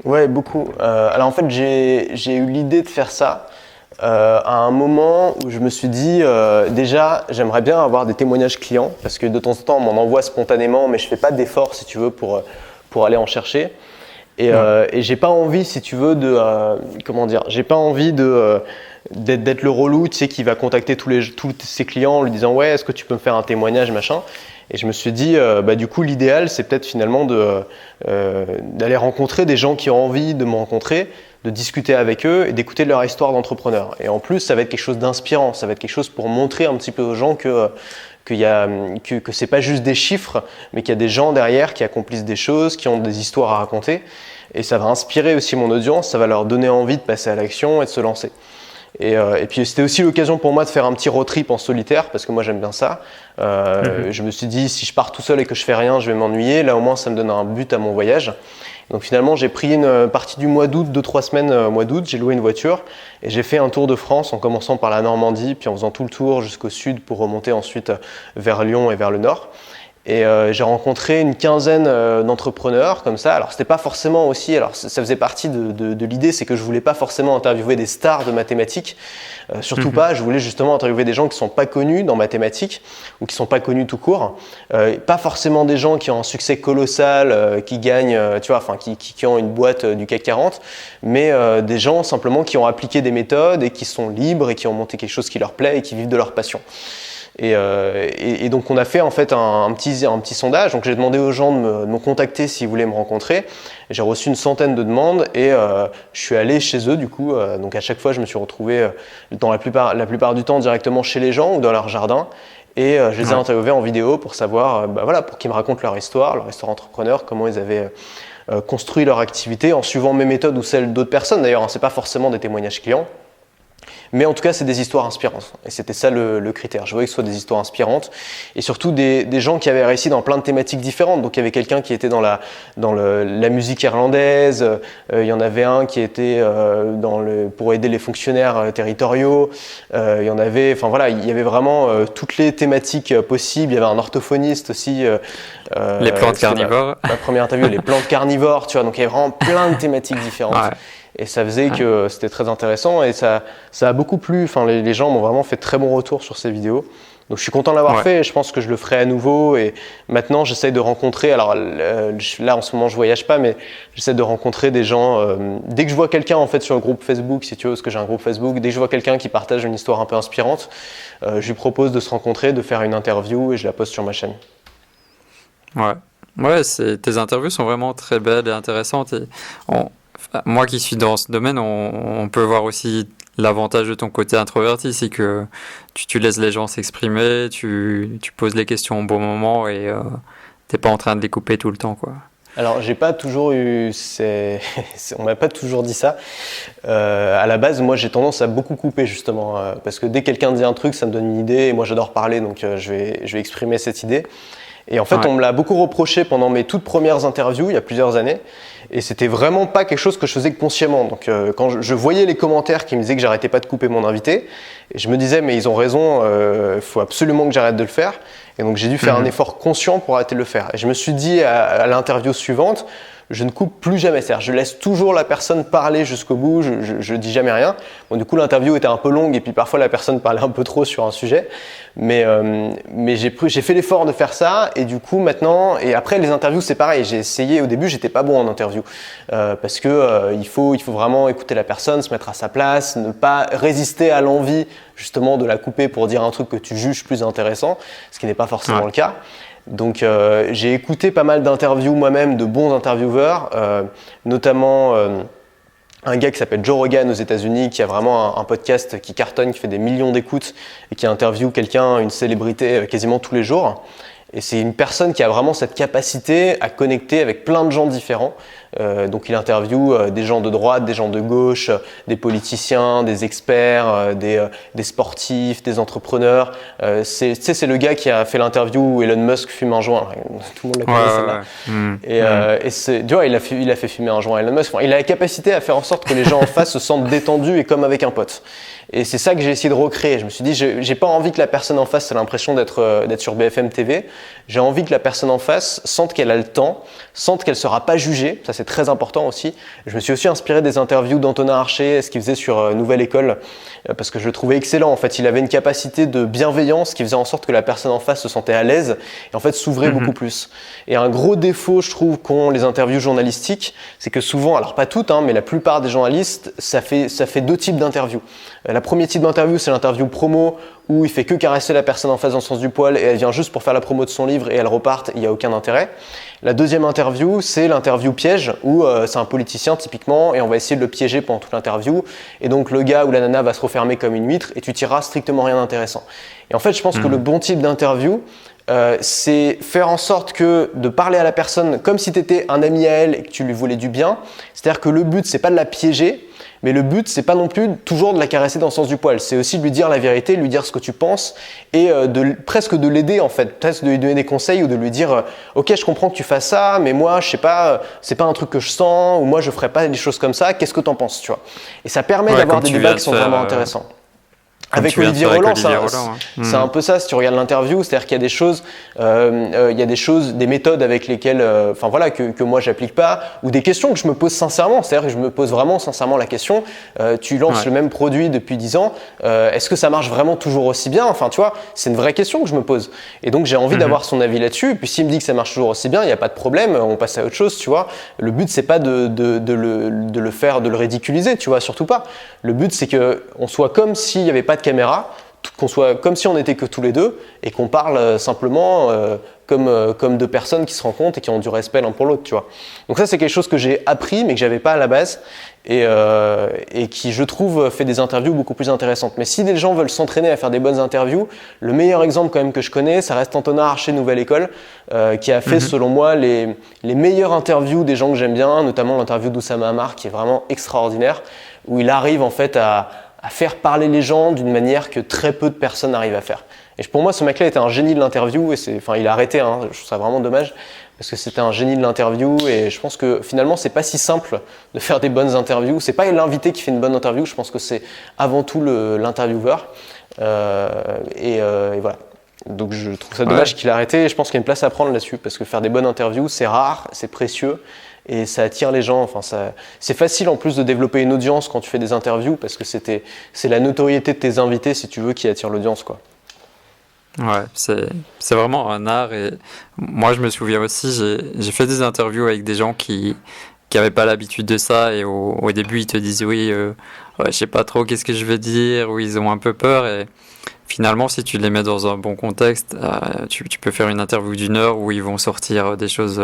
Ouais, beaucoup. Alors en fait, j'ai eu l'idée de faire ça à un moment où je me suis dit déjà j'aimerais bien avoir des témoignages clients parce que de temps en temps on m'en envoie spontanément mais je fais pas d'effort si tu veux pour aller en chercher et j'ai pas envie si tu veux j'ai pas envie d'être le relou tu sais qui va contacter tous ses clients en lui disant ouais est-ce que tu peux me faire un témoignage machin. Et je me suis dit, du coup, l'idéal, c'est peut-être finalement d'aller rencontrer des gens qui ont envie de me rencontrer, de discuter avec eux et d'écouter leur histoire d'entrepreneur. Et en plus, ça va être quelque chose d'inspirant, ça va être quelque chose pour montrer un petit peu aux gens que c'est pas juste des chiffres, mais qu'il y a des gens derrière qui accomplissent des choses, qui ont des histoires à raconter. Et ça va inspirer aussi mon audience, ça va leur donner envie de passer à l'action et de se lancer. Et puis c'était aussi l'occasion pour moi de faire un petit road trip en solitaire parce que moi j'aime bien ça. Je me suis dit si je pars tout seul et que je fais rien, je vais m'ennuyer. Là au moins ça me donne un but à mon voyage. Donc finalement j'ai pris une partie du mois d'août, 2-3 semaines mois d'août, j'ai loué une voiture et j'ai fait un tour de France en commençant par la Normandie puis en faisant tout le tour jusqu'au sud pour remonter ensuite vers Lyon et vers le nord. Et j'ai rencontré une quinzaine d'entrepreneurs comme ça. Alors c'était pas forcément aussi, alors ça faisait partie de l'idée, c'est que je voulais pas forcément interviewer des stars de mathématiques, surtout pas. Je voulais justement interviewer des gens qui sont pas connus dans mathématiques ou qui sont pas connus tout court. Pas forcément des gens qui ont un succès colossal, qui gagnent, qui ont une boîte du CAC 40, mais des gens simplement qui ont appliqué des méthodes et qui sont libres et qui ont monté quelque chose qui leur plaît et qui vivent de leur passion. Et donc on a fait en fait un petit sondage. Donc j'ai demandé aux gens de me contacter s'ils voulaient me rencontrer. J'ai reçu une centaine de demandes et je suis allé chez eux du coup. Donc à chaque fois je me suis retrouvé dans la plupart du temps directement chez les gens ou dans leur jardin. Et je les ai interviewés en vidéo pour savoir, pour qu'ils me racontent leur histoire entrepreneur, comment ils avaient construit leur activité en suivant mes méthodes ou celles d'autres personnes. D'ailleurs, c'est pas forcément des témoignages clients. Mais en tout cas, c'est des histoires inspirantes. Et c'était ça le critère. Je voulais que ce soit des histoires inspirantes et surtout des gens qui avaient réussi dans plein de thématiques différentes. Donc, il y avait quelqu'un qui était dans la musique irlandaise. Il y en avait un qui était pour aider les fonctionnaires territoriaux. Il y en avait, il y avait vraiment toutes les thématiques possibles. Il y avait un orthophoniste aussi. Les plantes carnivores. Ma première interview, les plantes carnivores, tu vois. Donc, il y avait vraiment plein de thématiques différentes. Ouais. Et ça faisait que c'était très intéressant et ça a beaucoup plu. Enfin, les gens m'ont vraiment fait de très bons retours sur ces vidéos. Donc je suis content de l'avoir fait et je pense que je le ferai à nouveau. Et maintenant, j'essaye de rencontrer, alors là en ce moment je voyage pas, mais j'essaie de rencontrer des gens. Dès que je vois quelqu'un en fait sur le groupe Facebook, si tu veux, parce que j'ai un groupe Facebook, dès que je vois quelqu'un qui partage une histoire un peu inspirante, je lui propose de se rencontrer, de faire une interview et je la poste sur ma chaîne. Ouais, tes interviews sont vraiment très belles et intéressantes. Et moi qui suis dans ce domaine, on peut voir aussi l'avantage de ton côté introverti, c'est que tu laisses les gens s'exprimer, tu poses les questions au bon moment et t'es pas en train de les couper tout le temps, quoi. Alors, j'ai pas toujours eu, on m'a pas toujours dit ça. À la base, moi, j'ai tendance à beaucoup couper justement, parce que dès que quelqu'un dit un truc, ça me donne une idée et moi, j'adore parler, donc je vais exprimer cette idée. Et en fait, on me l'a beaucoup reproché pendant mes toutes premières interviews, il y a plusieurs années. Et c'était vraiment pas quelque chose que je faisais consciemment. Donc, quand je voyais les commentaires qui me disaient que j'arrêtais pas de couper mon invité, et je me disais, mais ils ont raison, faut absolument que j'arrête de le faire. Et donc, j'ai dû faire un effort conscient pour arrêter de le faire. Et je me suis dit à l'interview suivante, je ne coupe plus jamais. C'est-à-dire, je laisse toujours la personne parler jusqu'au bout, je dis jamais rien. Bon, du coup, l'interview était un peu longue et puis parfois la personne parlait un peu trop sur un sujet. Mais j'ai fait l'effort de faire ça et du coup maintenant, et après les interviews c'est pareil, j'ai essayé, au début j'étais pas bon en interview parce que il faut vraiment écouter la personne, se mettre à sa place, ne pas résister à l'envie justement de la couper pour dire un truc que tu juges plus intéressant, ce qui n'est pas forcément le cas. Donc j'ai écouté pas mal d'interviews moi-même de bons intervieweurs, notamment un gars qui s'appelle Joe Rogan aux États-Unis, qui a vraiment un podcast qui cartonne, qui fait des millions d'écoutes et qui interviewe quelqu'un, une célébrité quasiment tous les jours. Et c'est une personne qui a vraiment cette capacité à connecter avec plein de gens différents. Donc il interviewe des gens de droite, des gens de gauche, des politiciens, des experts, des sportifs, des entrepreneurs. C'est le gars qui a fait l'interview où Elon Musk fume un joint. Tout le monde la connaît celle-là. Et tu vois, il a fait fumer un joint à Elon Musk. Enfin, il a la capacité à faire en sorte que les gens en face se sentent détendus et comme avec un pote. Et c'est ça que j'ai essayé de recréer. Je me suis dit, j'ai pas envie que la personne en face ait l'impression d'être sur BFM TV. J'ai envie que la personne en face sente qu'elle a le temps, sente qu'elle sera pas jugée. Ça, c'est très important aussi. Je me suis aussi inspiré des interviews d'Antonin Archer, ce qu'il faisait sur Nouvelle École, parce que je le trouvais excellent. En fait, il avait une capacité de bienveillance qui faisait en sorte que la personne en face se sentait à l'aise et en fait s'ouvrait beaucoup plus. Et un gros défaut, je trouve, qu'ont les interviews journalistiques, c'est que souvent, alors pas toutes, mais la plupart des journalistes, ça fait deux types d'interviews. La premier type d'interview, c'est l'interview promo où il fait que caresser la personne en face dans le sens du poil et elle vient juste pour faire la promo de son livre et elle repart, il n'y a aucun intérêt. La deuxième interview, c'est l'interview piège où c'est un politicien typiquement et on va essayer de le piéger pendant toute l'interview et donc le gars ou la nana va se refermer comme une huître et tu tireras strictement rien d'intéressant. Et en fait, je pense que le bon type d'interview, c'est faire en sorte que de parler à la personne comme si tu étais un ami à elle et que tu lui voulais du bien. C'est-à-dire que le but, c'est pas de la piéger, mais le but, c'est pas non plus toujours de la caresser dans le sens du poil. C'est aussi de lui dire la vérité, de lui dire ce que tu penses et presque de l'aider en fait, presque de lui donner des conseils ou de lui dire ok, je comprends que tu fasses ça, mais moi, je sais pas, c'est pas un truc que je sens ou moi, je ferais pas des choses comme ça. Qu'est-ce que t'en penses, tu vois? Et ça permet d'avoir des débats qui sont vraiment intéressants. Avec Olivier Roland, c'est un peu ça. Si tu regardes l'interview, c'est-à-dire qu'il y a des choses, des méthodes avec lesquelles, que moi j'applique pas, ou des questions que je me pose sincèrement. C'est-à-dire que je me pose vraiment sincèrement la question. Tu lances le même produit depuis 10 ans, est-ce que ça marche vraiment toujours aussi bien? Enfin, tu vois, c'est une vraie question que je me pose. Et donc j'ai envie d'avoir son avis là-dessus. Et puis s'il me dit que ça marche toujours aussi bien, il n'y a pas de problème. On passe à autre chose, tu vois. Le but c'est pas de le ridiculiser, tu vois, surtout pas. Le but c'est que on soit comme s'il n'y avait pas de caméra, qu'on soit comme si on n'était que tous les deux et qu'on parle simplement comme deux personnes qui se rencontrent et qui ont du respect l'un pour l'autre, tu vois. Donc ça, c'est quelque chose que j'ai appris mais que j'avais pas à la base et qui, je trouve, fait des interviews beaucoup plus intéressantes. Mais si des gens veulent s'entraîner à faire des bonnes interviews, le meilleur exemple quand même que je connais, ça reste Antonin Archer Nouvelle École, qui a fait selon moi les meilleures interviews des gens que j'aime bien, notamment l'interview d'Oussama Ammar qui est vraiment extraordinaire, où il arrive en fait à faire parler les gens d'une manière que très peu de personnes arrivent à faire. Et pour moi, ce mec-là était un génie de l'interview et il a arrêté, hein, je trouve ça vraiment dommage parce que c'était un génie de l'interview et je pense que finalement, c'est pas si simple de faire des bonnes interviews. C'est pas l'invité qui fait une bonne interview, je pense que c'est avant tout l'intervieweur. Et voilà. Donc je trouve ça dommage qu'il ait arrêté et je pense qu'il y a une place à prendre là-dessus parce que faire des bonnes interviews, c'est rare, c'est précieux. Et ça attire les gens. C'est facile en plus de développer une audience quand tu fais des interviews parce que c'est la notoriété de tes invités, si tu veux, qui attire l'audience, quoi. Ouais, c'est vraiment un art et moi je me souviens aussi, j'ai fait des interviews avec des gens qui avaient pas l'habitude de ça et au début ils te disent oui, ouais, je sais pas trop qu'est-ce que je vais dire ou ils ont un peu peur et finalement si tu les mets dans un bon contexte, tu peux faire une interview d'1 heure où ils vont sortir des choses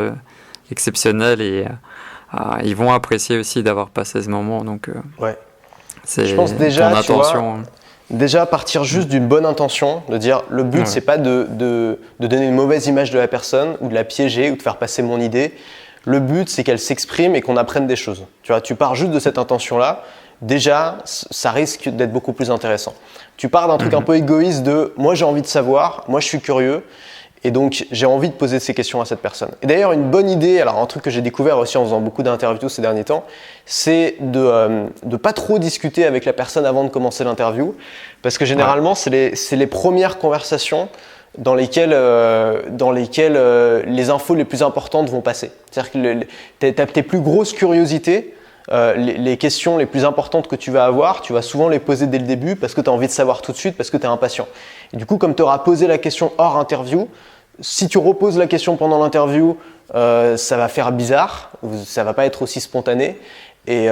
exceptionnelles et ils vont apprécier aussi d'avoir passé ce moment donc ouais. c'est je pense déjà, ton attention. Déjà partir juste d'une bonne intention, de dire le but c'est pas de donner une mauvaise image de la personne ou de la piéger ou de faire passer mon idée. Le but c'est qu'elle s'exprime et qu'on apprenne des choses. Tu vois, tu pars juste de cette intention-là, déjà ça risque d'être beaucoup plus intéressant. Tu pars d'un truc un peu égoïste de moi j'ai envie de savoir, moi je suis curieux et donc j'ai envie de poser ces questions à cette personne. Et d'ailleurs une bonne idée, alors un truc que j'ai découvert aussi en faisant beaucoup d'interviews ces derniers temps, c'est de pas trop discuter avec la personne avant de commencer l'interview, parce que généralement c'est les premières conversations dans lesquelles les infos les plus importantes vont passer. C'est-à-dire que tes plus grosses curiosités, les questions les plus importantes que tu vas avoir, tu vas souvent les poser dès le début parce que tu as envie de savoir tout de suite, parce que tu es impatient. Et du coup, comme tu auras posé la question hors interview, si tu reposes la question pendant l'interview, ça va faire bizarre, ça va pas être aussi spontané et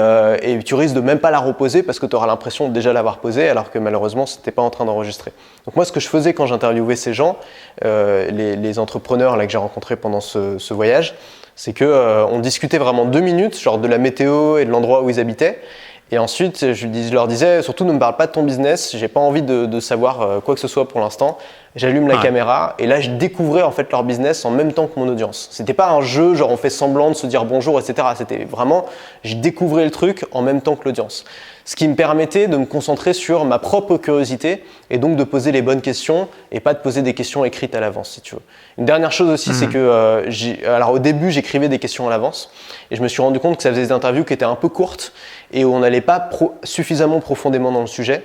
tu risques de même pas la reposer parce que tu auras l'impression de déjà l'avoir posée alors que malheureusement, c'était pas en train d'enregistrer. Donc moi, ce que je faisais quand j'interviewais ces gens, les entrepreneurs là, que j'ai rencontrés pendant ce voyage, c'est qu'on discutait vraiment 2 minutes, genre de la météo et de l'endroit où ils habitaient. Et ensuite, je leur disais, surtout ne me parle pas de ton business, j'ai pas envie de savoir quoi que ce soit pour l'instant. J'allume la caméra et là, je découvrais en fait leur business en même temps que mon audience. C'était pas un jeu, genre on fait semblant de se dire bonjour, etc. C'était vraiment, je découvrais le truc en même temps que l'audience. Ce qui me permettait de me concentrer sur ma propre curiosité et donc de poser les bonnes questions et pas de poser des questions écrites à l'avance, si tu veux. Une dernière chose aussi, c'est que alors au début, j'écrivais des questions à l'avance et je me suis rendu compte que ça faisait des interviews qui étaient un peu courtes et où on n'allait pas suffisamment profondément dans le sujet.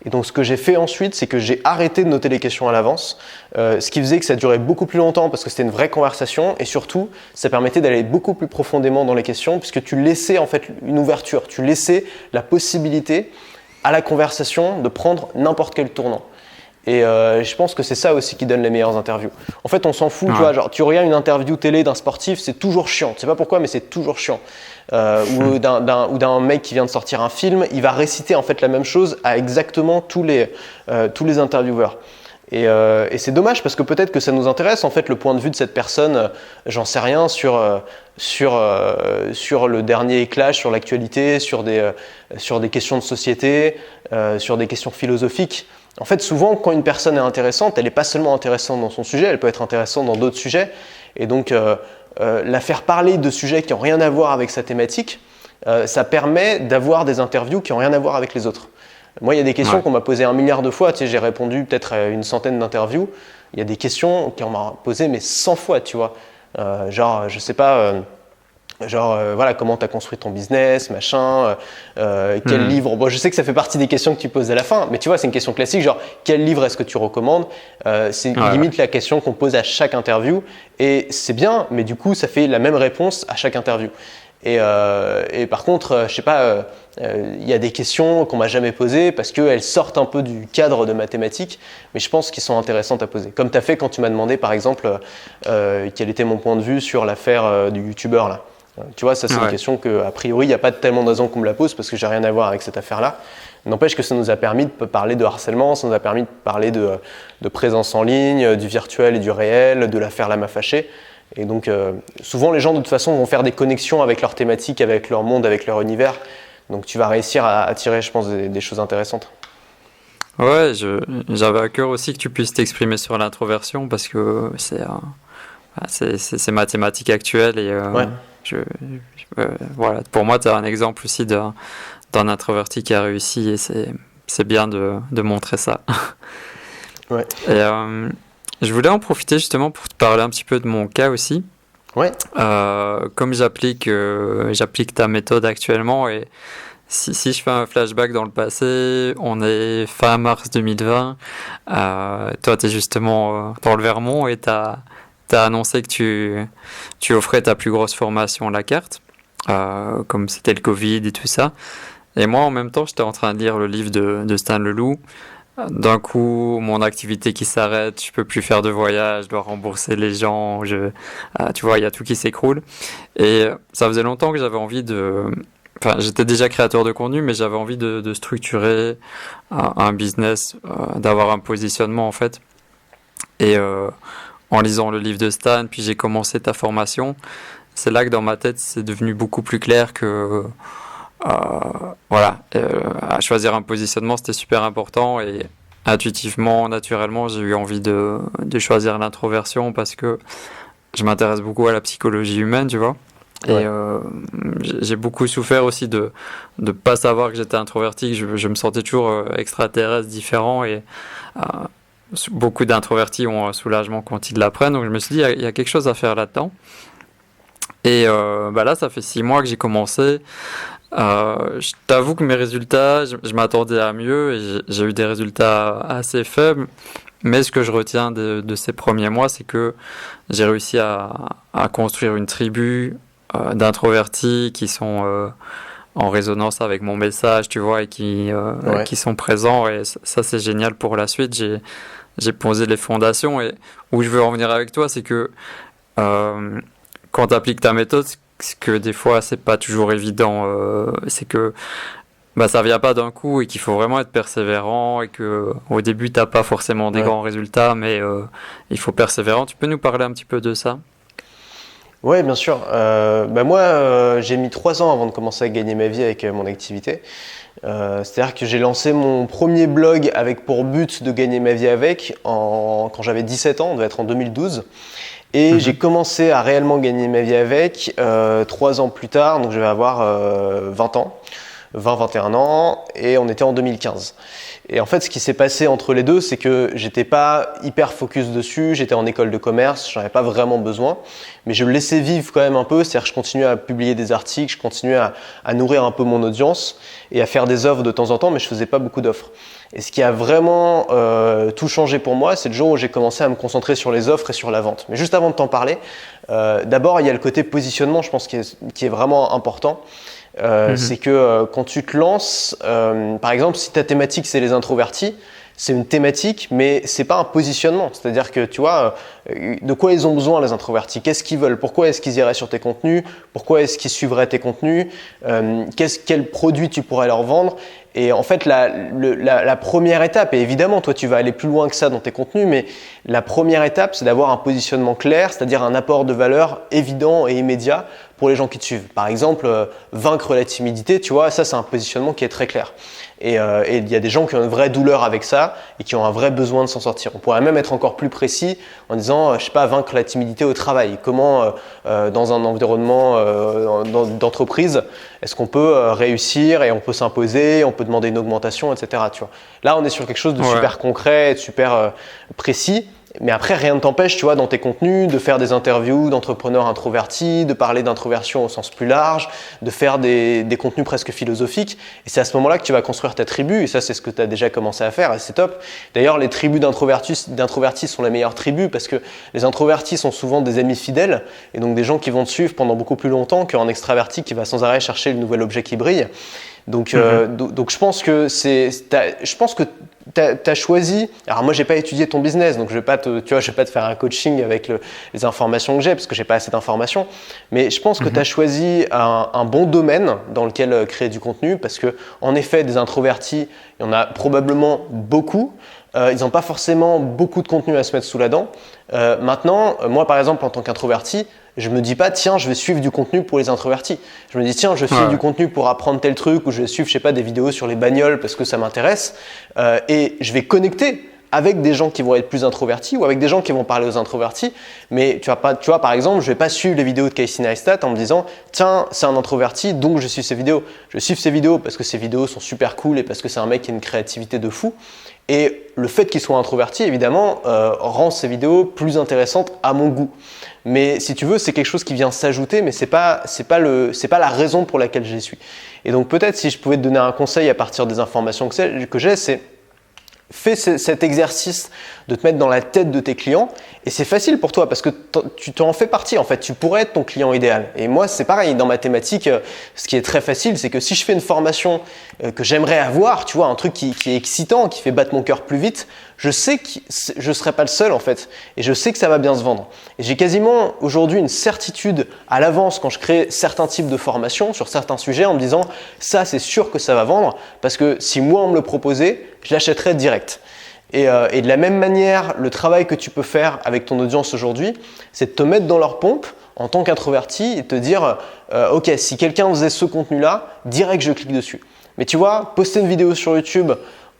Et donc ce que j'ai fait ensuite, c'est que j'ai arrêté de noter les questions à l'avance, ce qui faisait que ça durait beaucoup plus longtemps parce que c'était une vraie conversation et surtout, ça permettait d'aller beaucoup plus profondément dans les questions puisque tu laissais en fait une ouverture, tu laissais la possibilité à la conversation de prendre n'importe quel tournant. Et je pense que c'est ça aussi qui donne les meilleures interviews. En fait, on s'en fout, tu vois, genre tu regardes une interview télé d'un sportif, c'est toujours chiant. Tu sais pas pourquoi, mais c'est toujours chiant. Ou d'un mec qui vient de sortir un film, il va réciter en fait la même chose à exactement tous les intervieweurs. Et c'est dommage parce que peut-être que ça nous intéresse en fait le point de vue de cette personne, j'en sais rien sur le dernier clash sur l'actualité, sur des questions de société, sur des questions philosophiques. En fait, souvent, quand une personne est intéressante, elle n'est pas seulement intéressante dans son sujet, elle peut être intéressante dans d'autres sujets. Et donc, la faire parler de sujets qui n'ont rien à voir avec sa thématique, ça permet d'avoir des interviews qui n'ont rien à voir avec les autres. Moi, il y a des questions qu'on m'a posées 1 milliard de fois. Tu sais, j'ai répondu peut-être à une centaine d'interviews. Il y a des questions qu'on m'a posées, mais 100 fois, tu vois. Genre, je sais pas... voilà, comment tu as construit ton business, machin, quel livre. Bon, je sais que ça fait partie des questions que tu poses à la fin, mais tu vois, c'est une question classique, genre quel livre est-ce que tu recommandes? C'est limite la question qu'on pose à chaque interview et c'est bien, mais du coup, ça fait la même réponse à chaque interview. Et par contre, je sais pas, il y a des questions qu'on m'a jamais posées parce qu'elles sortent un peu du cadre de ma thématique, mais je pense qu'elles sont intéressantes à poser. Comme tu as fait quand tu m'as demandé, par exemple, quel était mon point de vue sur l'affaire du youtubeur là. Tu vois, ça c'est une question qu'a priori, il n'y a pas tellement de raison qu'on me la pose parce que j'ai rien à voir avec cette affaire-là. N'empêche que ça nous a permis de parler de harcèlement, ça nous a permis de parler de présence en ligne, du virtuel et du réel, de l'affaire Lama Fâchée. Et donc, souvent, les gens, de toute façon, vont faire des connexions avec leur thématique, avec leur monde, avec leur univers. Donc, tu vas réussir à attirer, je pense, des choses intéressantes. Ouais, j'avais à cœur aussi que tu puisses t'exprimer sur l'introversion parce que c'est ma thématique actuelle et Ouais. voilà, pour moi, tu as un exemple aussi d'un introverti qui a réussi et c'est bien de montrer ça. Ouais. Et je voulais en profiter justement pour te parler un petit peu de mon cas aussi. Ouais. Comme j'applique ta méthode actuellement et si je fais un flashback dans le passé, on est fin mars 2020, toi tu es justement dans le Vermont et tu as annoncé que tu offrais ta plus grosse formation, la carte, comme c'était le Covid et tout ça. Et moi en même temps j'étais en train de lire le livre de Stan Leloup. D'un coup, mon activité qui s'arrête, je peux plus faire de voyage, je dois rembourser les gens, tu vois, il y a tout qui s'écroule. Et ça faisait longtemps que j'avais envie enfin, j'étais déjà créateur de contenu, mais j'avais envie de structurer un business, d'avoir un positionnement en fait. Et en lisant le livre de Stan, puis j'ai commencé ta formation, c'est là que dans ma tête, c'est devenu beaucoup plus clair que voilà, à choisir un positionnement, c'était super important et intuitivement, naturellement, j'ai eu envie de choisir l'introversion parce que je m'intéresse beaucoup à la psychologie humaine, tu vois. Ouais. Et j'ai beaucoup souffert aussi de pas savoir que j'étais introverti, que je me sentais toujours extraterrestre, différent et beaucoup d'introvertis ont un soulagement quand ils l'apprennent. Donc je me suis dit, il y a quelque chose à faire là-dedans. Et là, ça fait 6 mois que j'ai commencé. Je t'avoue que mes résultats, je m'attendais à mieux et j'ai eu des résultats assez faibles. Mais ce que je retiens de ces premiers mois, c'est que j'ai réussi à construire une tribu d'introvertis qui sont en résonance avec mon message, tu vois, et qui sont présents. Et ça, c'est génial pour la suite. J'ai posé les fondations. Et où je veux en venir avec toi, c'est que quand tu appliques ta méthode, ce que des fois c'est pas toujours évident, c'est que ça vient pas d'un coup et qu'il faut vraiment être persévérant et que au début t'as pas forcément des grands résultats, mais il faut persévérant. Tu peux nous parler un petit peu de ça? Ouais, bien sûr. Moi, j'ai mis 3 ans avant de commencer à gagner ma vie avec mon activité. C'est-à-dire que j'ai lancé mon premier blog avec pour but de gagner ma vie quand j'avais 17 ans, on devait être en 2012. Et j'ai commencé à réellement gagner ma vie avec 3 ans plus tard, donc je vais avoir 20 ans, 20-21 ans, et on était en 2015. Et en fait, ce qui s'est passé entre les deux, c'est que j'étais pas hyper focus dessus, j'étais en école de commerce, j'en avais pas vraiment besoin, mais je le laissais vivre quand même un peu, c'est-à-dire que je continuais à publier des articles, je continuais à nourrir un peu mon audience et à faire des offres de temps en temps, mais je faisais pas beaucoup d'offres. Et ce qui a vraiment tout changé pour moi, c'est le jour où j'ai commencé à me concentrer sur les offres et sur la vente. Mais juste avant de t'en parler, d'abord, il y a le côté positionnement, je pense, qui est vraiment important. C'est que quand tu te lances, par exemple, si ta thématique c'est les introvertis, c'est une thématique, mais c'est pas un positionnement. C'est-à-dire que tu vois, de quoi ils ont besoin les introvertis, qu'est-ce qu'ils veulent, pourquoi est-ce qu'ils iraient sur tes contenus, pourquoi est-ce qu'ils suivraient tes contenus, quel produit tu pourrais leur vendre. Et en fait, la première étape, et évidemment, toi, tu vas aller plus loin que ça dans tes contenus, mais la première étape, c'est d'avoir un positionnement clair, c'est-à-dire un apport de valeur évident et immédiat pour les gens qui te suivent. Par exemple, vaincre la timidité, tu vois, ça, c'est un positionnement qui est très clair. Et il y a des gens qui ont une vraie douleur avec ça et qui ont un vrai besoin de s'en sortir. On pourrait même être encore plus précis en disant, je sais pas, vaincre la timidité au travail. Comment, dans un environnement d'entreprise, est-ce qu'on peut réussir et on peut s'imposer, on peut demander une augmentation, etc. Tu vois. Là, on est sur quelque chose de super concret, de super précis. Mais après, rien ne t'empêche, tu vois, dans tes contenus, de faire des interviews d'entrepreneurs introvertis, de parler d'introversion au sens plus large, de faire des contenus presque philosophiques. Et c'est à ce moment-là que tu vas construire ta tribu. Et ça, c'est ce que tu as déjà commencé à faire et c'est top. D'ailleurs, les tribus d'introvertis sont les meilleures tribus parce que les introvertis sont souvent des amis fidèles et donc des gens qui vont te suivre pendant beaucoup plus longtemps qu'un extraverti qui va sans arrêt chercher le nouvel objet qui brille. Donc je pense que t'as choisi. Alors moi, j'ai pas étudié ton business, donc je vais pas te faire un coaching avec les informations que j'ai parce que j'ai pas assez d'informations. Mais je pense que tu as choisi un bon domaine dans lequel créer du contenu parce que en effet, des introvertis, il y en a probablement beaucoup. Ils n'ont pas forcément beaucoup de contenu à se mettre sous la dent. Maintenant, moi par exemple, en tant qu'introverti, je me dis pas tiens, je vais suivre du contenu pour les introvertis. Je me dis tiens, je vais suivre du contenu pour apprendre tel truc ou je vais suivre, je sais pas, des vidéos sur les bagnoles parce que ça m'intéresse et je vais connecter avec des gens qui vont être plus introvertis ou avec des gens qui vont parler aux introvertis. Mais tu vois, par exemple, je vais pas suivre les vidéos de Casey Neistat en me disant tiens, c'est un introverti donc je suis ses vidéos. Je vais suivre ses vidéos parce que ses vidéos sont super cool et parce que c'est un mec qui a une créativité de fou. Et le fait qu'il soit introverti, évidemment, rend ces vidéos plus intéressantes à mon goût. Mais si tu veux, c'est quelque chose qui vient s'ajouter, mais c'est pas la raison pour laquelle j'y suis. Et donc peut-être si je pouvais te donner un conseil à partir des informations que j'ai, c'est fais cet exercice de te mettre dans la tête de tes clients et c'est facile pour toi parce que tu t'en fais partie en fait, tu pourrais être ton client idéal. Et moi c'est pareil, dans ma thématique, ce qui est très facile c'est que si je fais une formation que j'aimerais avoir, tu vois, un truc qui est excitant, qui fait battre mon cœur plus vite, je sais que je ne serai pas le seul en fait et je sais que ça va bien se vendre. Et j'ai quasiment aujourd'hui une certitude à l'avance quand je crée certains types de formations sur certains sujets en me disant ça c'est sûr que ça va vendre parce que si moi on me le proposait, je l'achèterais direct. Et de la même manière, le travail que tu peux faire avec ton audience aujourd'hui, c'est de te mettre dans leur pompe en tant qu'introverti et te dire ok, si quelqu'un faisait ce contenu-là, direct je clique dessus. Mais tu vois, poster une vidéo sur YouTube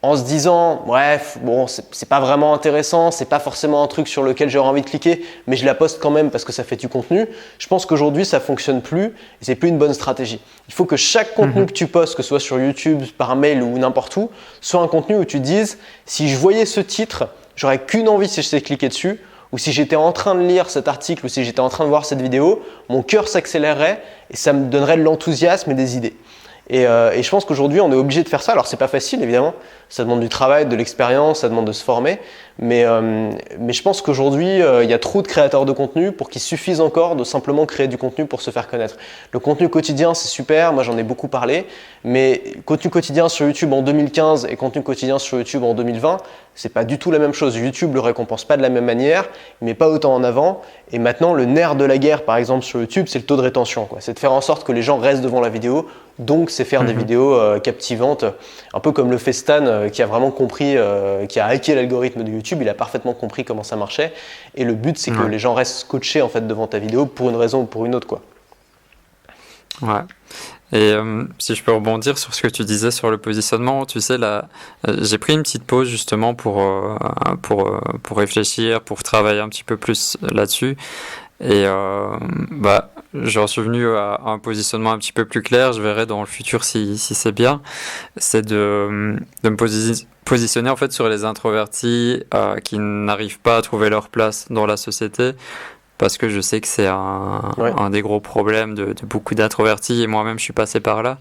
en se disant bref, bon, c'est pas vraiment intéressant, c'est pas forcément un truc sur lequel j'aurais envie de cliquer, mais je la poste quand même parce que ça fait du contenu. Je pense qu'aujourd'hui ça fonctionne plus et c'est plus une bonne stratégie. Il faut que chaque contenu que tu postes, que ce soit sur YouTube, par mail ou n'importe où, soit un contenu où tu te dises si je voyais ce titre, j'aurais qu'une envie si je sais cliquer dessus, ou si j'étais en train de lire cet article ou si j'étais en train de voir cette vidéo, mon cœur s'accélérerait et ça me donnerait de l'enthousiasme et des idées. Et je pense qu'aujourd'hui, on est obligé de faire ça. Alors, c'est pas facile, évidemment. Ça demande du travail, de l'expérience, ça demande de se former. Mais je pense qu'aujourd'hui, il y a trop de créateurs de contenu pour qu'il suffise encore de simplement créer du contenu pour se faire connaître. Le contenu quotidien, c'est super. Moi, j'en ai beaucoup parlé. Mais contenu quotidien sur YouTube en 2015 et contenu quotidien sur YouTube en 2020, c'est pas du tout la même chose. YouTube le récompense pas de la même manière, il met pas autant en avant. Et maintenant, le nerf de la guerre, par exemple, sur YouTube, c'est le taux de rétention, quoi. C'est de faire en sorte que les gens restent devant la vidéo. Donc, c'est faire des vidéos captivantes, un peu comme le fait Stan qui a vraiment compris, qui a hacké l'algorithme de YouTube. Il a parfaitement compris comment ça marchait. Et le but, c'est que les gens restent scotchés en fait devant ta vidéo pour une raison ou pour une autre, quoi. Ouais. Et si je peux rebondir sur ce que tu disais sur le positionnement, tu sais, là, j'ai pris une petite pause justement pour réfléchir, pour travailler un petit peu plus là-dessus. Et j'en suis venu à un positionnement un petit peu plus clair. Je verrai dans le futur si c'est bien. C'est de me positionner en fait sur les introvertis qui n'arrivent pas à trouver leur place dans la société. Parce que je sais que c'est un des gros problèmes de beaucoup d'introvertis et moi-même je suis passé par là.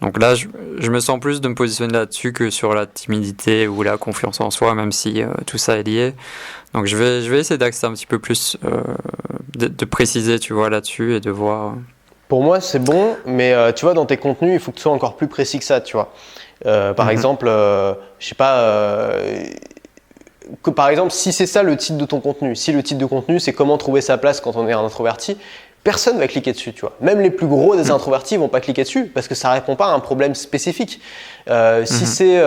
Donc là, je me sens plus de me positionner là-dessus que sur la timidité ou la confiance en soi, même si tout ça est lié. Donc je vais essayer d'axer un petit peu plus, de préciser, tu vois, là-dessus et de voir. Pour moi, c'est bon, mais tu vois, dans tes contenus, il faut que tu sois encore plus précis que ça, tu vois. Par exemple, je sais pas... que par exemple, si c'est ça le titre de ton contenu, si le titre de contenu c'est comment trouver sa place quand on est un introverti, personne va cliquer dessus, tu vois. Même les plus gros des introvertis vont pas cliquer dessus parce que ça répond pas à un problème spécifique. Si c'est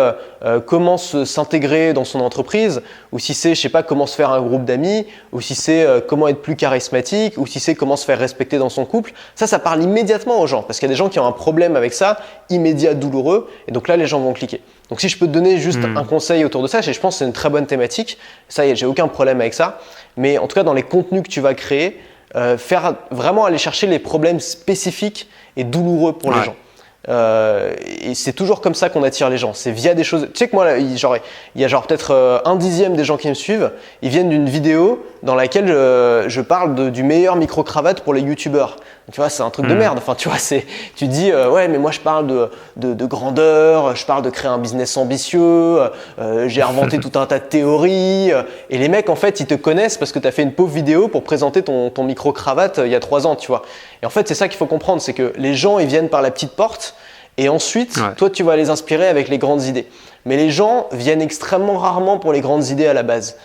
comment s'intégrer dans son entreprise, ou si c'est, je sais pas, comment se faire un groupe d'amis, ou si c'est comment être plus charismatique, ou si c'est comment se faire respecter dans son couple, ça parle immédiatement aux gens parce qu'il y a des gens qui ont un problème avec ça, immédiat, douloureux, et donc là les gens vont cliquer. Donc si je peux te donner juste un conseil autour de ça, je pense que c'est une très bonne thématique, ça y est, j'ai aucun problème avec ça, mais en tout cas dans les contenus que tu vas créer, faire vraiment aller chercher les problèmes spécifiques et douloureux pour les gens. Et c'est toujours comme ça qu'on attire les gens, c'est via des choses. Tu sais que moi, il y a peut-être 1/10 des gens qui me suivent, ils viennent d'une vidéo dans laquelle je parle du meilleur micro-cravate pour les youtubeurs. Tu vois, c'est un truc de merde. Enfin, tu vois, tu dis ouais, mais moi je parle de grandeur, je parle de créer un business ambitieux, j'ai inventé tout un tas de théories. Et les mecs, en fait, ils te connaissent parce que tu as fait une pauvre vidéo pour présenter ton micro-cravate il y a 3 ans, tu vois. Et en fait, c'est ça qu'il faut comprendre, c'est que les gens, ils viennent par la petite porte Et ensuite, toi, tu vas les inspirer avec les grandes idées. Mais les gens viennent extrêmement rarement pour les grandes idées à la base.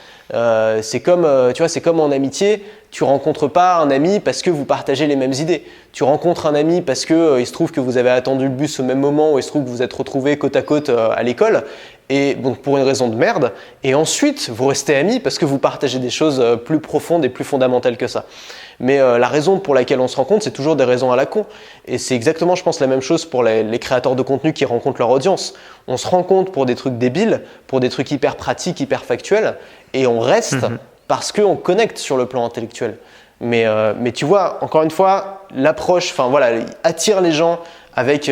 C'est comme en amitié, tu rencontres pas un ami parce que vous partagez les mêmes idées. Tu rencontres un ami parce que il se trouve que vous avez attendu le bus au même moment ou il se trouve que vous êtes retrouvés côte à côte à l'école. Et donc pour une raison de merde. Et ensuite, vous restez amis parce que vous partagez des choses plus profondes et plus fondamentales que ça. Mais la raison pour laquelle on se rencontre, c'est toujours des raisons à la con. Et c'est exactement, je pense, la même chose pour les créateurs de contenu qui rencontrent leur audience. On se rencontre pour des trucs débiles, pour des trucs hyper pratiques, hyper factuels, et on reste parce qu'on connecte sur le plan intellectuel. Mais tu vois, encore une fois, l'approche, attire les gens avec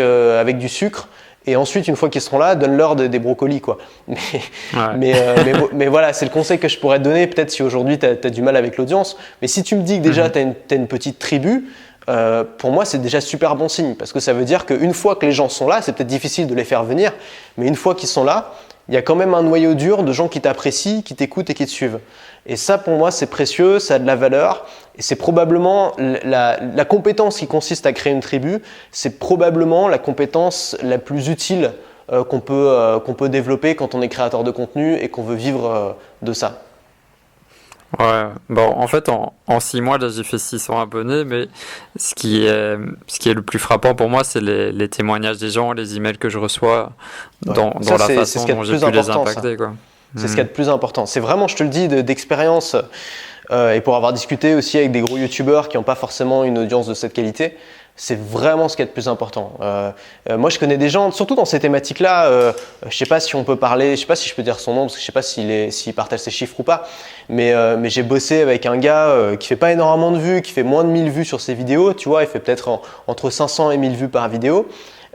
du sucre. Et ensuite, une fois qu'ils seront là, donne-leur des brocolis, quoi. Mais voilà, c'est le conseil que je pourrais te donner. Peut-être si aujourd'hui, tu as du mal avec l'audience. Mais si tu me dis que déjà, tu as une petite tribu, pour moi, c'est déjà super bon signe. Parce que ça veut dire qu'une fois que les gens sont là, c'est peut-être difficile de les faire venir. Mais une fois qu'ils sont là, il y a quand même un noyau dur de gens qui t'apprécient, qui t'écoutent et qui te suivent. Et ça, pour moi, c'est précieux, ça a de la valeur. Et c'est probablement la compétence qui consiste à créer une tribu, c'est probablement la compétence la plus utile qu'on peut développer quand on est créateur de contenu et qu'on veut vivre de ça. Ouais, bon, en fait, en 6 mois, là, j'ai fait 600 abonnés, mais ce qui est le plus frappant pour moi, c'est les témoignages des gens, les emails que je reçois dans la façon dont j'ai pu les impacter, quoi. C'est ce qu'il y a de plus important. C'est vraiment, je te le dis, d'expérience, et pour avoir discuté aussi avec des gros youtubeurs qui n'ont pas forcément une audience de cette qualité, c'est vraiment ce qu'il y a de plus important. Moi, je connais des gens, surtout dans ces thématiques-là, je sais pas si on peut parler, je sais pas si je peux dire son nom, parce que je sais pas s'il partage ses chiffres ou pas, mais j'ai bossé avec un gars qui fait pas énormément de vues, qui fait moins de 1000 vues sur ses vidéos, tu vois, il fait peut-être entre 500 et 1000 vues par vidéo.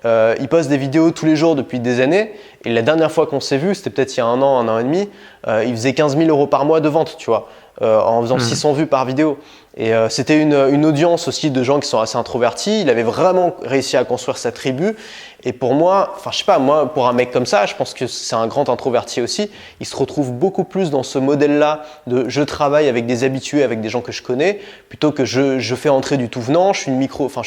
Il poste des vidéos tous les jours depuis des années, et la dernière fois qu'on s'est vu, c'était peut-être il y a un an et demi, il faisait 15 000 € par mois de vente, tu vois, en faisant 600 vues par vidéo. Et c'était une audience aussi de gens qui sont assez introvertis. Il avait vraiment réussi à construire sa tribu. Et pour moi, enfin je sais pas, moi pour un mec comme ça, je pense que c'est un grand introverti aussi. Il se retrouve beaucoup plus dans ce modèle-là de je travaille avec des habitués, avec des gens que je connais, plutôt que je fais entrer du tout venant. Je suis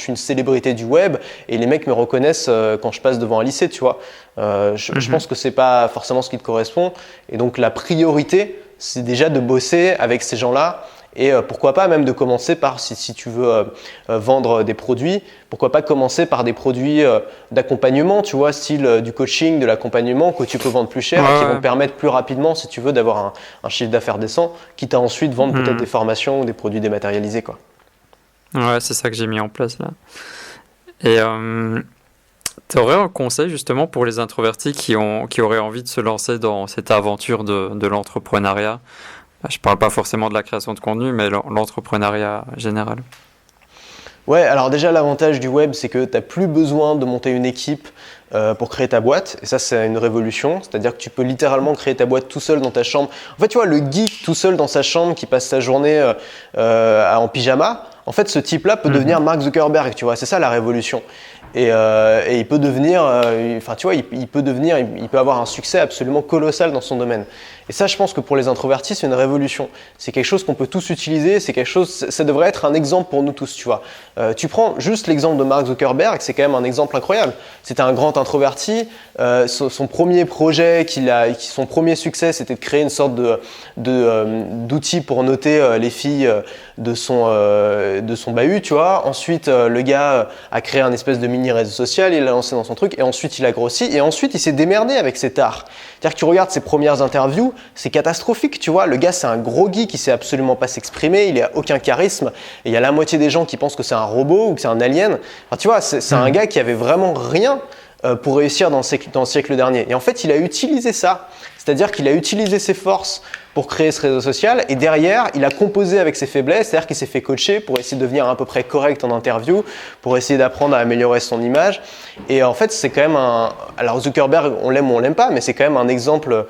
une célébrité du web et les mecs me reconnaissent quand je passe devant un lycée, tu vois. Je pense que c'est pas forcément ce qui te correspond. Et donc la priorité, c'est déjà de bosser avec ces gens-là. Et pourquoi pas même de commencer par, si tu veux vendre des produits, pourquoi pas commencer par des produits d'accompagnement, tu vois, style du coaching, de l'accompagnement que tu peux vendre plus cher et qui vont permettre plus rapidement, si tu veux, d'avoir un chiffre d'affaires décent, quitte à ensuite vendre peut-être des formations ou des produits dématérialisés, quoi. Ouais, c'est ça que j'ai mis en place là. Et tu aurais un conseil justement pour les introvertis qui auraient envie de se lancer dans cette aventure de l'entrepreneuriat? Je parle pas forcément de la création de contenu, mais l'entrepreneuriat général. Ouais, alors déjà l'avantage du web, c'est que tu n'as plus besoin de monter une équipe pour créer ta boîte. Et ça, c'est une révolution. C'est-à-dire que tu peux littéralement créer ta boîte tout seul dans ta chambre. En fait, tu vois, le geek tout seul dans sa chambre qui passe sa journée en pyjama, en fait, ce type-là peut devenir Mark Zuckerberg, tu vois. C'est ça la révolution. Et il peut devenir, il peut avoir un succès absolument colossal dans son domaine. Et ça, je pense que pour les introvertis, c'est une révolution. C'est quelque chose qu'on peut tous utiliser. Ça devrait être un exemple pour nous tous, tu vois. Tu prends juste l'exemple de Mark Zuckerberg, c'est quand même un exemple incroyable. C'était un grand introverti. Son premier projet, son premier succès, c'était de créer une sorte d'outil pour noter les filles de son bahut, tu vois. Ensuite, le gars a créé un espèce de mini réseau social, il l'a lancé dans son truc, et ensuite il a grossi, et ensuite il s'est démerdé avec cet art. C'est-à-dire que tu regardes ses premières interviews, c'est catastrophique, tu vois. Le gars, c'est un gros geek qui sait absolument pas s'exprimer, il a aucun charisme, et il y a la moitié des gens qui pensent que c'est un robot ou que c'est un alien. Enfin, tu vois, c'est un gars qui avait vraiment rien pour réussir dans le siècle dernier. Et en fait, il a utilisé ça. C'est-à-dire qu'il a utilisé ses forces pour créer ce réseau social et derrière, il a composé avec ses faiblesses, c'est-à-dire qu'il s'est fait coacher pour essayer de devenir à peu près correct en interview, pour essayer d'apprendre à améliorer son image. Et en fait, c'est quand même alors Zuckerberg, on l'aime ou on l'aime pas, mais c'est quand même un exemple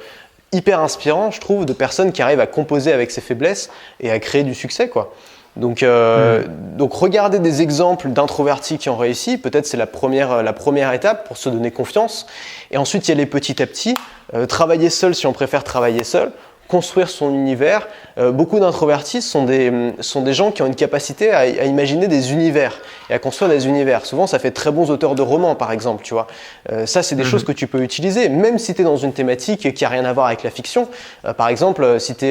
hyper inspirant, je trouve, de personnes qui arrivent à composer avec ses faiblesses et à créer du succès, quoi. Donc regarder des exemples d'introvertis qui ont réussi, peut-être c'est la première étape pour se donner confiance. Et ensuite, y aller petit à petit, travailler seul si on préfère travailler seul, construire son univers. Beaucoup d'introvertis sont des gens qui ont une capacité à imaginer des univers et à construire des univers. Souvent, ça fait très bons auteurs de romans, par exemple, tu vois. Ça, c'est des choses que tu peux utiliser, même si tu es dans une thématique qui n'a rien à voir avec la fiction. Par exemple, si tu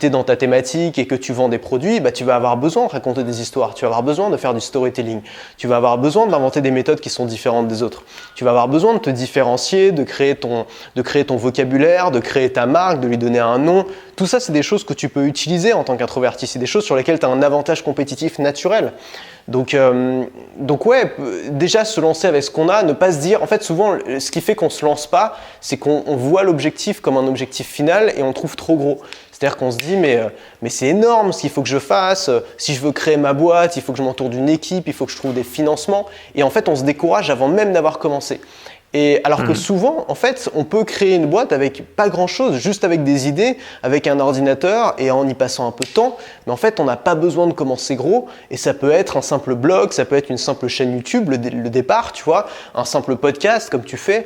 es dans ta thématique et que tu vends des produits, tu vas avoir besoin de raconter des histoires, tu vas avoir besoin de faire du storytelling, tu vas avoir besoin d'inventer des méthodes qui sont différentes des autres. Tu vas avoir besoin de te différencier, de créer ton vocabulaire, de créer ta marque, de lui donner un nom. Tout ça, c'est des choses que tu peux utiliser en tant qu'introverti. C'est des choses sur lesquelles tu as un avantage compétitif naturel. Donc ouais, déjà se lancer avec ce qu'on a, ne pas se dire… En fait, souvent, ce qui fait qu'on ne se lance pas, c'est qu'on voit l'objectif comme un objectif final et on le trouve trop gros. C'est-à-dire qu'on se dit mais c'est énorme ce qu'il faut que je fasse, si je veux créer ma boîte, il faut que je m'entoure d'une équipe, il faut que je trouve des financements. Et en fait, on se décourage avant même d'avoir commencé. Et alors que souvent, en fait, on peut créer une boîte avec pas grand-chose, juste avec des idées, avec un ordinateur et en y passant un peu de temps. Mais en fait, on n'a pas besoin de commencer gros. Et ça peut être un simple blog, ça peut être une simple chaîne YouTube, le départ, tu vois, un simple podcast comme tu fais.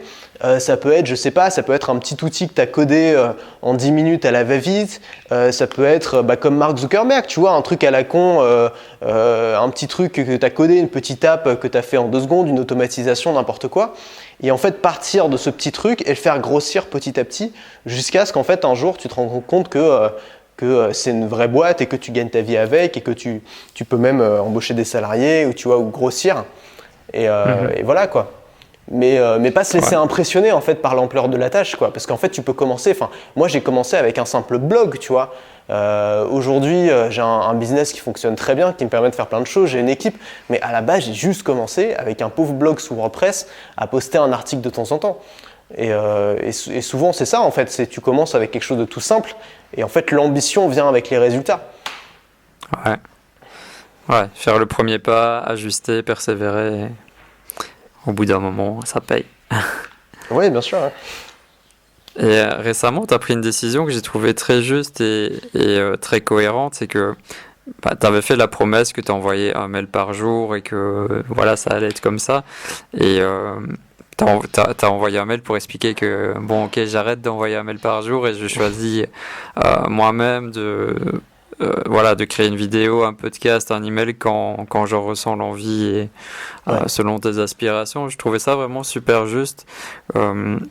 Ça peut être, je sais pas, ça peut être un petit outil que tu as codé en 10 minutes à la va-vite. Ça peut être comme Mark Zuckerberg, tu vois, un truc à la con, un petit truc que tu as codé, une petite app que tu as fait en 2 secondes, une automatisation, n'importe quoi. Et en fait, partir de ce petit truc et le faire grossir petit à petit jusqu'à ce qu'en fait, un jour, tu te rends compte que c'est une vraie boîte et que tu gagnes ta vie avec et que tu peux même embaucher des salariés ou, tu vois, ou grossir. Et voilà, quoi. Mais pas se laisser impressionner en fait par l'ampleur de la tâche, quoi. Parce qu'en fait, tu peux commencer. Enfin, moi, j'ai commencé avec un simple blog, tu vois. Aujourd'hui, j'ai un business qui fonctionne très bien, qui me permet de faire plein de choses. J'ai une équipe, mais à la base, j'ai juste commencé avec un pauvre blog sous WordPress à poster un article de temps en temps. Et souvent, c'est ça en fait. C'est tu commences avec quelque chose de tout simple, et en fait, l'ambition vient avec les résultats. Ouais, faire le premier pas, ajuster, persévérer. Au bout d'un moment, ça paye. Oui, bien sûr. Ouais. Et récemment, tu as pris une décision que j'ai trouvée très juste et très cohérente. C'est que tu avais fait la promesse que tu envoyais un mail par jour et que voilà, ça allait être comme ça. Et tu as envoyé un mail pour expliquer que bon, ok, j'arrête d'envoyer un mail par jour et je choisis moi-même de créer une vidéo, un podcast, un email quand j'en ressens l'envie et selon tes aspirations. Je trouvais ça vraiment super juste.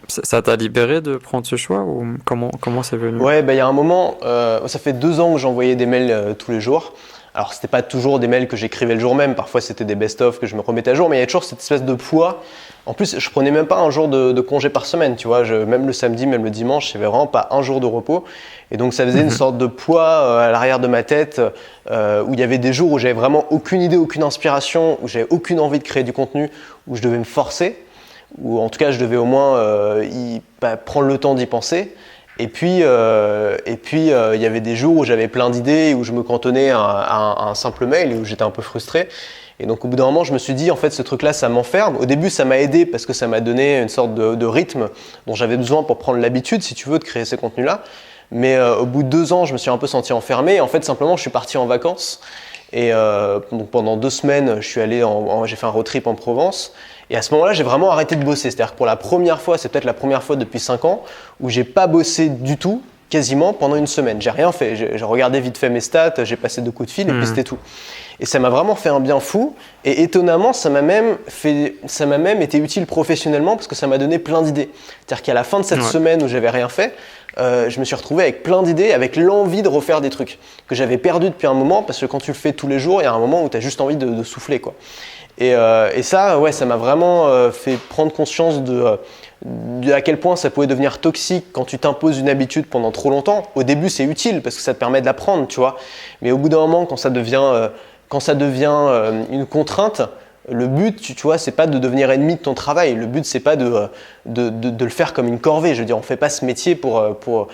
Ça t'a libéré de prendre ce choix ou comment c'est venu? Ouais, il y a un moment, ça fait 2 ans que j'envoyais des mails tous les jours. Alors, c'était pas toujours des mails que j'écrivais le jour même. Parfois, c'était des best-of que je me remettais à jour. Mais il y a toujours cette espèce de poids. En plus, je prenais même pas un jour de congé par semaine. Tu vois, même le samedi, même le dimanche, j'avais vraiment pas un jour de repos. Et donc, ça faisait une sorte de poids à l'arrière de ma tête où il y avait des jours où j'avais vraiment aucune idée, aucune inspiration, où j'avais aucune envie de créer du contenu, où je devais me forcer, ou en tout cas, je devais au moins prendre le temps d'y penser. Et puis, il y avait des jours où j'avais plein d'idées, où je me cantonnais à un simple mail et où j'étais un peu frustré. Et donc, au bout d'un moment, je me suis dit, en fait, ce truc-là, ça m'enferme. Au début, ça m'a aidé parce que ça m'a donné une sorte de rythme dont j'avais besoin pour prendre l'habitude, si tu veux, de créer ces contenus-là. Mais au bout de 2 ans, je me suis un peu senti enfermé. Et en fait, simplement, je suis parti en vacances. Et donc, pendant 2 semaines, j'ai fait un road trip en Provence. Et à ce moment-là, j'ai vraiment arrêté de bosser. C'est-à-dire que pour la première fois, c'est peut-être la première fois depuis 5 ans, où j'ai pas bossé du tout, quasiment pendant une semaine. J'ai rien fait. J'ai regardé vite fait mes stats, j'ai passé 2 coups de fil et puis c'était tout. Et ça m'a vraiment fait un bien fou. Et étonnamment, ça m'a même été utile professionnellement parce que ça m'a donné plein d'idées. C'est-à-dire qu'à la fin de cette semaine où j'avais rien fait, je me suis retrouvé avec plein d'idées, avec l'envie de refaire des trucs que j'avais perdu depuis un moment parce que quand tu le fais tous les jours, il y a un moment où tu as juste envie de souffler, quoi. Et ça, ça m'a vraiment fait prendre conscience de à quel point ça pouvait devenir toxique quand tu t'imposes une habitude pendant trop longtemps. Au début, c'est utile parce que ça te permet d'apprendre, tu vois. Mais au bout d'un moment, quand ça devient une contrainte, le but, tu vois, c'est pas de devenir ennemi de ton travail. Le but, c'est pas de le faire comme une corvée. Je veux dire, on fait pas ce métier pour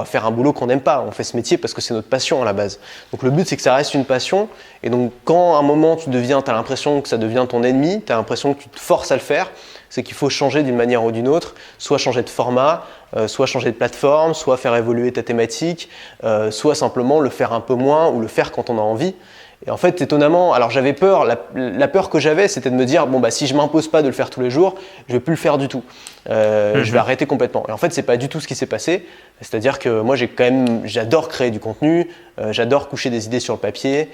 faire un boulot qu'on n'aime pas. On fait ce métier parce que c'est notre passion à la base. Donc le but, c'est que ça reste une passion. Et donc quand à un moment tu as l'impression que ça devient ton ennemi, tu as l'impression que tu te forces à le faire, c'est qu'il faut changer d'une manière ou d'une autre, soit changer de format, soit changer de plateforme, soit faire évoluer ta thématique, soit simplement le faire un peu moins ou le faire quand on a envie. Et en fait, étonnamment, alors j'avais peur, la peur que j'avais, c'était de me dire, bon, bah, si je m'impose pas de le faire tous les jours, je vais plus le faire du tout. Je vais arrêter complètement. Et en fait, c'est pas du tout ce qui s'est passé. C'est-à-dire que moi, j'adore créer du contenu, j'adore coucher des idées sur le papier.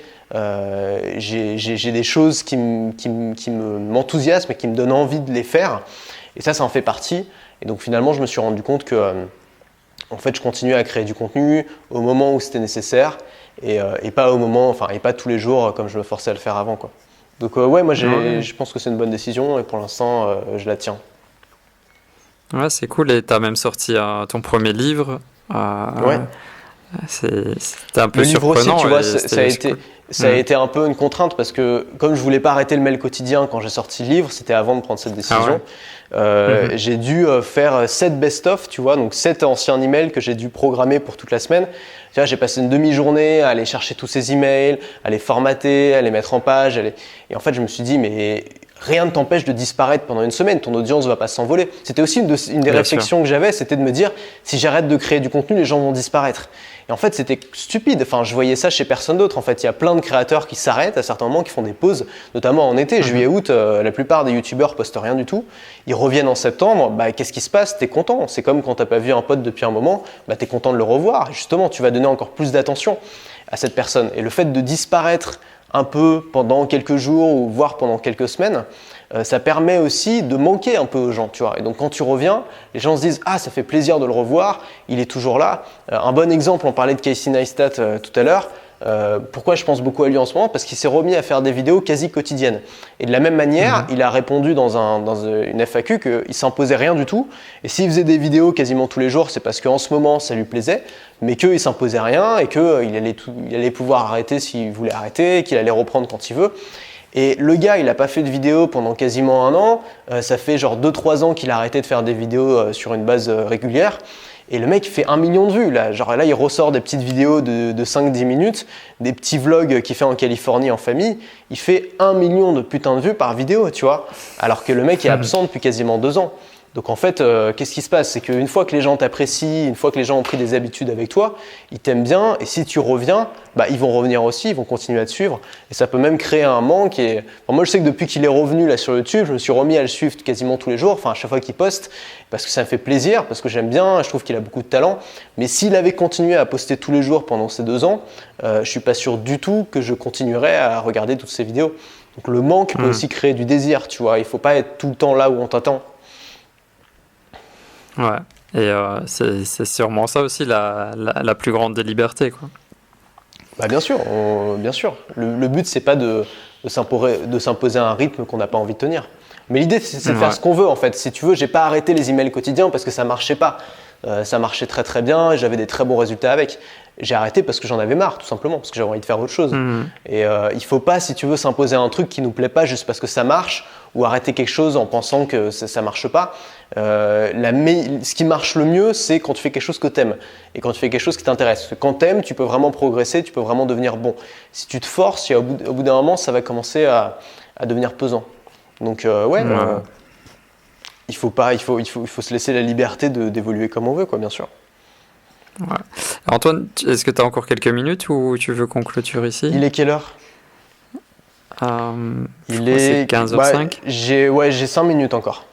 J'ai des choses qui m'enthousiasment et qui me donnent envie de les faire. Et ça en fait partie. Et donc finalement, je me suis rendu compte que en fait, je continuais à créer du contenu au moment où c'était nécessaire et pas au moment, enfin, et pas tous les jours comme je me forçais à le faire avant, quoi. Donc ouais, moi je pense que c'est une bonne décision et pour l'instant, je la tiens. Ouais, c'est cool. Et tu as même sorti ton premier livre. Ouais. C'était un peu le livre aussi, surprenant. tu vois, Cool. ça a été un peu une contrainte parce que comme je voulais pas arrêter le mail quotidien quand j'ai sorti le livre, c'était avant de prendre cette décision. J'ai dû faire 7 best-of, tu vois, donc 7 anciens emails que j'ai dû programmer pour toute la semaine. Tu vois, j'ai passé une demi-journée à aller chercher tous ces emails, à les formater, à les mettre en page. Et en fait, je me suis dit, mais rien ne t'empêche de disparaître pendant une semaine, ton audience ne va pas s'envoler. C'était aussi une des réflexions que j'avais, c'était de me dire, si j'arrête de créer du contenu, les gens vont disparaître. Et en fait, c'était stupide. Enfin, je voyais ça chez personne d'autre. En fait, il y a plein de créateurs qui s'arrêtent à certains moments, qui font des pauses, notamment en été, juillet, août. La plupart des youtubeurs postent rien du tout. Ils reviennent en septembre. Bah, qu'est-ce qui se passe? T'es content. C'est comme quand t'as pas vu un pote depuis un moment. Bah, t'es content de le revoir. Et justement, tu vas donner encore plus d'attention à cette personne. Et le fait de disparaître un peu pendant quelques jours ou voire pendant quelques semaines, ça permet aussi de manquer un peu aux gens, tu vois. Et donc quand tu reviens, les gens se disent « Ah, ça fait plaisir de le revoir, il est toujours là ». Un bon exemple, on parlait de Casey Neistat tout à l'heure. Pourquoi je pense beaucoup à lui en ce moment? Parce qu'il s'est remis à faire des vidéos quasi quotidiennes. Et de la même manière, il a répondu dans une FAQ qu'il s'imposait rien du tout. Et s'il faisait des vidéos quasiment tous les jours, c'est parce qu'en ce moment, ça lui plaisait, mais qu'il s'imposait rien et qu'il allait pouvoir arrêter s'il voulait arrêter, qu'il allait reprendre quand il veut. Et le gars, il n'a pas fait de vidéo pendant quasiment un an. Ça fait genre 2-3 ans qu'il a arrêté de faire des vidéos sur une base régulière. Et le mec fait 1 million de vues. Là, il ressort des petites vidéos de 5-10 minutes, des petits vlogs qu'il fait en Californie en famille. Il fait 1 million de putain de vues par vidéo, tu vois. Alors que le mec est absent depuis quasiment 2 ans. Donc en fait, qu'est-ce qui se passe? C'est qu'une fois que les gens t'apprécient, une fois que les gens ont pris des habitudes avec toi, ils t'aiment bien. Et si tu reviens, bah, ils vont revenir aussi, ils vont continuer à te suivre. Et ça peut même créer un manque. Enfin, moi, je sais que depuis qu'il est revenu là sur YouTube, je me suis remis à le suivre quasiment tous les jours, enfin à chaque fois qu'il poste, parce que ça me fait plaisir, parce que j'aime bien, je trouve qu'il a beaucoup de talent. Mais s'il avait continué à poster tous les jours pendant ces 2 ans, je suis pas sûr du tout que je continuerais à regarder toutes ces vidéos. Donc le manque peut aussi créer du désir, tu vois. Il faut pas être tout le temps là où on t'attend. Ouais, et c'est sûrement ça aussi la plus grande des libertés, quoi. Bah bien sûr, bien sûr. Le but, c'est pas de s'imposer un rythme qu'on n'a pas envie de tenir. Mais l'idée, c'est de faire ce qu'on veut, en fait. Si tu veux, j'ai pas arrêté les emails quotidiens parce que ça marchait pas. Ça marchait très très bien et j'avais des très bons résultats avec. J'ai arrêté parce que j'en avais marre, tout simplement, parce que j'avais envie de faire autre chose. Et il faut pas, si tu veux, s'imposer un truc qui nous plaît pas juste parce que ça marche, ou arrêter quelque chose en pensant que ça marche pas. Ce qui marche le mieux, c'est quand tu fais quelque chose que t'aimes et quand tu fais quelque chose qui t'intéresse. Quand t'aimes, tu peux vraiment progresser, tu peux vraiment devenir bon. Si tu te forces, au bout d'un moment, ça va commencer à devenir pesant. Donc il faut se laisser la liberté d'évoluer comme on veut, quoi, bien sûr. Ouais. Antoine, est-ce que tu as encore quelques minutes ou tu veux qu'on clôture ici? Il est quelle heure? Il est 15h05. J'ai 5 minutes encore.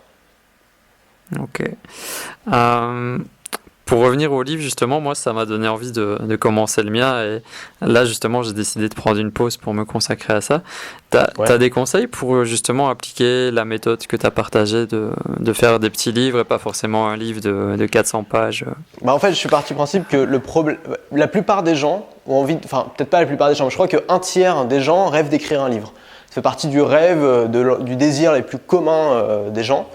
Ok. Pour revenir au livre, justement, moi, ça m'a donné envie de commencer le mien. Et là, justement, j'ai décidé de prendre une pause pour me consacrer à ça. T'as des conseils pour, justement, appliquer la méthode que tu as partagée de faire des petits livres et pas forcément un livre de 400 pages? En fait, je suis parti du principe que la plupart des gens ont envie, enfin, peut-être pas la plupart des gens, mais je crois qu'un tiers des gens rêvent d'écrire un livre. Ça fait partie du rêve, du désir les plus communs des gens.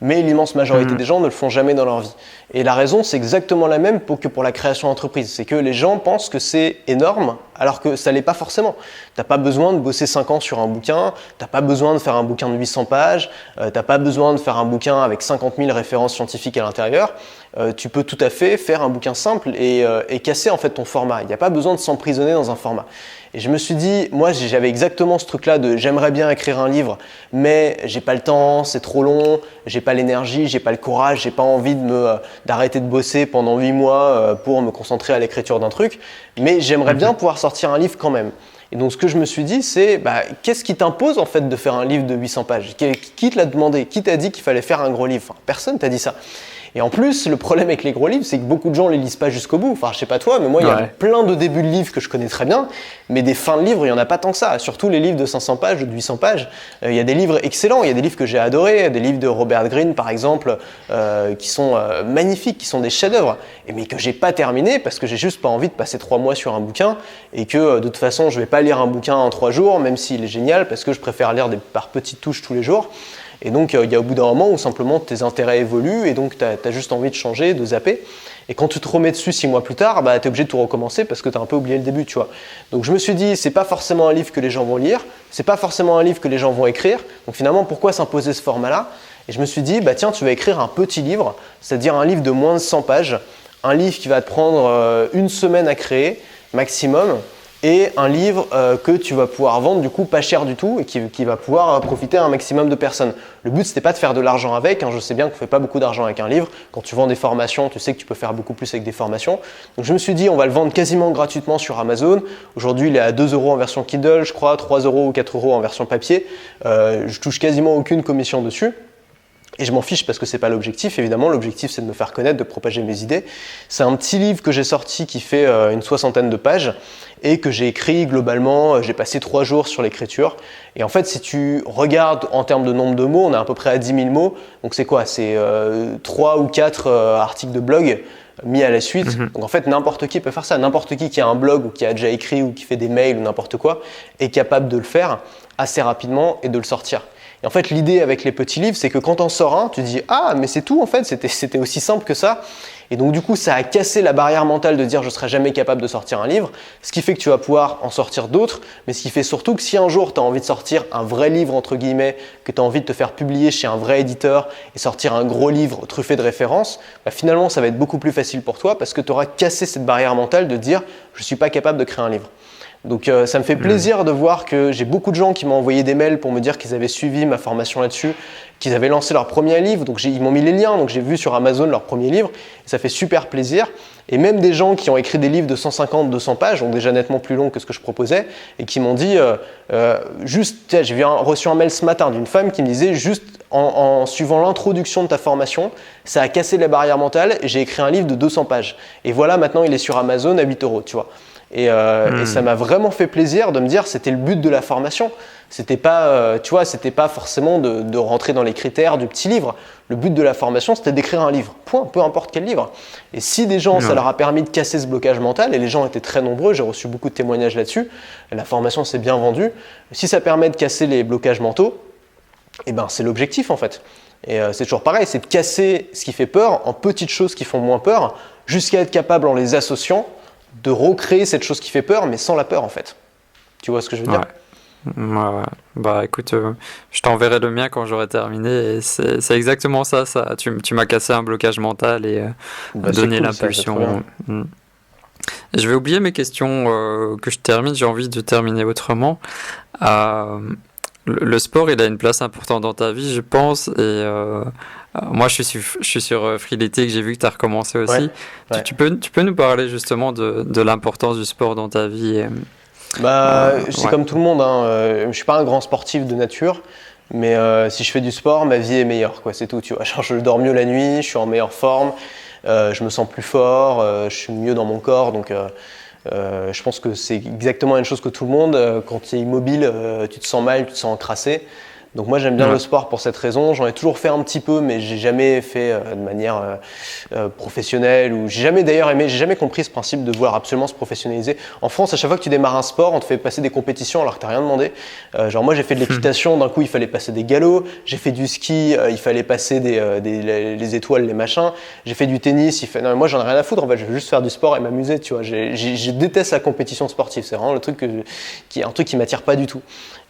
Mais l'immense majorité des gens ne le font jamais dans leur vie. Et la raison, c'est exactement la même que pour la création d'entreprise. C'est que les gens pensent que c'est énorme, alors que ça l'est pas forcément. T'as pas besoin de bosser 5 ans sur un bouquin, t'as pas besoin de faire un bouquin de 800 pages, t'as pas besoin de faire un bouquin avec 50 000 références scientifiques à l'intérieur. Tu peux tout à fait faire un bouquin simple et casser en fait ton format. Il n'y a pas besoin de s'emprisonner dans un format. Et je me suis dit, moi j'avais exactement ce truc-là de j'aimerais bien écrire un livre, mais j'ai pas le temps, c'est trop long, j'ai pas l'énergie, j'ai pas le courage, j'ai pas envie d'arrêter de bosser pendant 8 mois pour me concentrer à l'écriture d'un truc, mais j'aimerais bien pouvoir sortir un livre quand même. Et donc, ce que je me suis dit, c'est qu'est-ce qui t'impose en fait de faire un livre de 800 pages ? Qui te l'a demandé ? Qui t'a dit qu'il fallait faire un gros livre ? Enfin, personne t'a dit ça. Et en plus, le problème avec les gros livres, c'est que beaucoup de gens les lisent pas jusqu'au bout. Enfin, je sais pas toi, mais moi, il y a plein de débuts de livres que je connais très bien, mais des fins de livres, il y en a pas tant que ça. Surtout les livres de 500 pages, de 800 pages. Il y a des livres excellents, il y a des livres que j'ai adorés, des livres de Robert Greene, par exemple, qui sont magnifiques, qui sont des chefs-d'œuvre, mais que j'ai pas terminé parce que j'ai juste pas envie de passer 3 mois sur un bouquin et que de toute façon, je vais pas lire un bouquin en 3 jours, même s'il est génial, parce que je préfère lire par petites touches tous les jours. Et donc, il y a au bout d'un moment où simplement tes intérêts évoluent et donc tu as juste envie de changer, de zapper. Et quand tu te remets dessus 6 mois plus tard, tu es obligé de tout recommencer parce que tu as un peu oublié le début, tu vois. Donc, je me suis dit, c'est pas forcément un livre que les gens vont lire, c'est pas forcément un livre que les gens vont écrire. Donc, finalement, pourquoi s'imposer ce format-là ? Et je me suis dit, tiens, tu vas écrire un petit livre, c'est-à-dire un livre de moins de 100 pages, un livre qui va te prendre 1 semaine à créer, maximum, et un livre que tu vas pouvoir vendre du coup pas cher du tout et qui va pouvoir profiter à un maximum de personnes. Le but c'était pas de faire de l'argent avec, je sais bien qu'on fait pas beaucoup d'argent avec un livre. Quand tu vends des formations, tu sais que tu peux faire beaucoup plus avec des formations. Donc je me suis dit on va le vendre quasiment gratuitement sur Amazon. Aujourd'hui il est à 2 € en version Kindle, je crois, 3 € ou 4 € en version papier. Je touche quasiment aucune commission dessus. Et je m'en fiche parce que c'est pas l'objectif, évidemment. L'objectif, c'est de me faire connaître, de propager mes idées. C'est un petit livre que j'ai sorti qui fait une 60aine de pages et que j'ai écrit globalement. J'ai passé 3 jours sur l'écriture. Et en fait, si tu regardes en termes de nombre de mots, on est à peu près à 10 000 mots. Donc c'est quoi ? C'est 3 ou 4 articles de blog mis à la suite. Donc en fait, n'importe qui peut faire ça. N'importe qui a un blog ou qui a déjà écrit ou qui fait des mails ou n'importe quoi est capable de le faire assez rapidement et de le sortir. Et en fait, l'idée avec les petits livres, c'est que quand t'en sors un, tu dis « Ah, mais c'est tout en fait, c'était aussi simple que ça ». Et donc du coup, ça a cassé la barrière mentale de dire « Je serai jamais capable de sortir un livre », ce qui fait que tu vas pouvoir en sortir d'autres, mais ce qui fait surtout que si un jour tu as envie de sortir un vrai livre, entre guillemets, que tu as envie de te faire publier chez un vrai éditeur et sortir un gros livre truffé de références, finalement, ça va être beaucoup plus facile pour toi parce que tu auras cassé cette barrière mentale de dire « Je suis pas capable de créer un livre ». Donc ça me fait plaisir de voir que j'ai beaucoup de gens qui m'ont envoyé des mails pour me dire qu'ils avaient suivi ma formation là-dessus, qu'ils avaient lancé leur premier livre, donc ils m'ont mis les liens, donc j'ai vu sur Amazon leur premier livre, et ça fait super plaisir. Et même des gens qui ont écrit des livres de 150-200 pages, donc déjà nettement plus longs que ce que je proposais, et qui m'ont dit, j'ai reçu un mail ce matin d'une femme qui me disait, juste en suivant l'introduction de ta formation, ça a cassé la barrière mentale, et j'ai écrit un livre de 200 pages. Et voilà, maintenant il est sur Amazon à 8 €, tu vois. Et ça m'a vraiment fait plaisir de me dire c'était le but de la formation. C'était pas, c'était pas forcément de rentrer dans les critères du petit livre. Le but de la formation, c'était d'écrire un livre. Point, peu importe quel livre. Et si des gens, ça leur a permis de casser ce blocage mental, et les gens étaient très nombreux, j'ai reçu beaucoup de témoignages là-dessus, la formation s'est bien vendue. Si ça permet de casser les blocages mentaux, c'est l'objectif en fait. Et c'est toujours pareil, c'est de casser ce qui fait peur en petites choses qui font moins peur, jusqu'à être capable en les associant de recréer cette chose qui fait peur, mais sans la peur en fait. Tu vois ce que je veux dire ? Ouais. Écoute, je t'enverrai le mien quand j'aurai terminé. Et c'est exactement ça. Tu m'as cassé un blocage mental et donné l'impulsion. Je vais oublier mes questions que je termine. J'ai envie de terminer autrement. Le sport, il a une place importante dans ta vie, je pense. Et moi, je suis sur Freeletics, j'ai vu que tu as recommencé aussi. Ouais. Tu peux nous parler justement de l'importance du sport dans ta vie c'est comme tout le monde. Je ne suis pas un grand sportif de nature, mais si je fais du sport, ma vie est meilleure. C'est tout. Tu vois. Genre, je dors mieux la nuit, je suis en meilleure forme, je me sens plus fort, je suis mieux dans mon corps. Donc, je pense que c'est exactement la même chose que tout le monde. Quand tu es immobile, tu te sens mal, tu te sens encrassé. Donc moi j'aime bien le sport pour cette raison. J'en ai toujours fait un petit peu, mais j'ai jamais fait de manière professionnelle. Ou j'ai jamais compris ce principe de vouloir absolument se professionnaliser. En France, à chaque fois que tu démarres un sport, on te fait passer des compétitions alors que t'as rien demandé. Genre moi j'ai fait de l'équitation, d'un coup il fallait passer des galops. J'ai fait du ski, il fallait passer les étoiles, les machins. J'ai fait du tennis. Non, moi j'en ai rien à foutre. En fait, je veux juste faire du sport et m'amuser. Tu vois, je déteste la compétition sportive. C'est vraiment le truc qui m'attire pas du tout.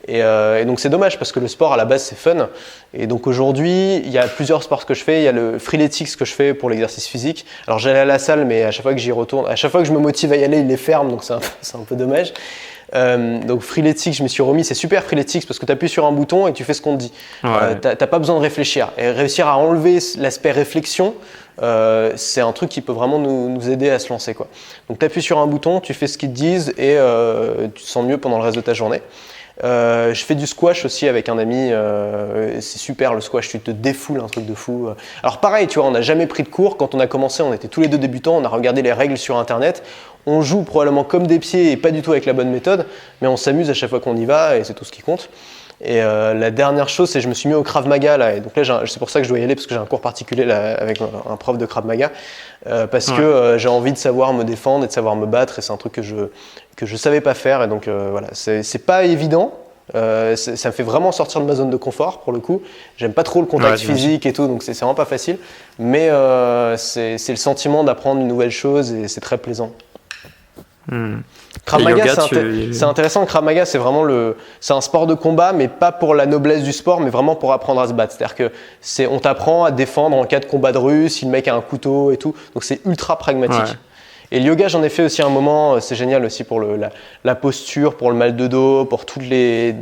Et donc c'est dommage parce que le sport à la base c'est fun. Et donc aujourd'hui il y a plusieurs sports que je fais. Il y a le Freeletics que je fais pour l'exercice physique. Alors j'allais à la salle, mais à chaque fois que j'y retourne, à chaque fois que je me motive à y aller, il les ferme, donc c'est un peu dommage. Donc Freeletics, je me suis remis, c'est super Freeletics parce que tu appuies sur un bouton et tu fais ce qu'on te dit. T'as pas besoin de réfléchir. Et réussir à enlever l'aspect réflexion, c'est un truc qui peut vraiment nous aider à se lancer, quoi. Donc tu appuies sur un bouton, tu fais ce qu'ils te disent et tu te sens mieux pendant le reste de ta journée. Je fais du squash aussi avec un ami, c'est super le squash, tu te défoules, un truc de fou. Alors pareil, tu vois, on n'a jamais pris de cours, quand on a commencé, on était tous les deux débutants, on a regardé les règles sur internet, on joue probablement comme des pieds et pas du tout avec la bonne méthode, mais on s'amuse à chaque fois qu'on y va et c'est tout ce qui compte. Et la dernière chose, c'est que je me suis mis au Krav Maga là, et donc là c'est pour ça que je dois y aller parce que j'ai un cours particulier là, avec un prof de Krav Maga, parce que j'ai envie de savoir me défendre et de savoir me battre, et c'est un truc que je savais pas faire, et donc voilà, c'est pas évident. Ça me fait vraiment sortir de ma zone de confort pour le coup. J'aime pas trop le contact physique et tout, donc c'est vraiment pas facile, mais c'est le sentiment d'apprendre une nouvelle chose et c'est très plaisant. Krav Maga, c'est intéressant. Krav Maga, c'est vraiment c'est un sport de combat, mais pas pour la noblesse du sport, mais vraiment pour apprendre à se battre. C'est-à-dire que on t'apprend à défendre en cas de combat de rue, si le mec a un couteau et tout. Donc c'est ultra pragmatique. Ouais. Et le yoga, j'en ai fait aussi un moment. C'est génial aussi pour la posture, pour le mal de dos, pour toutes les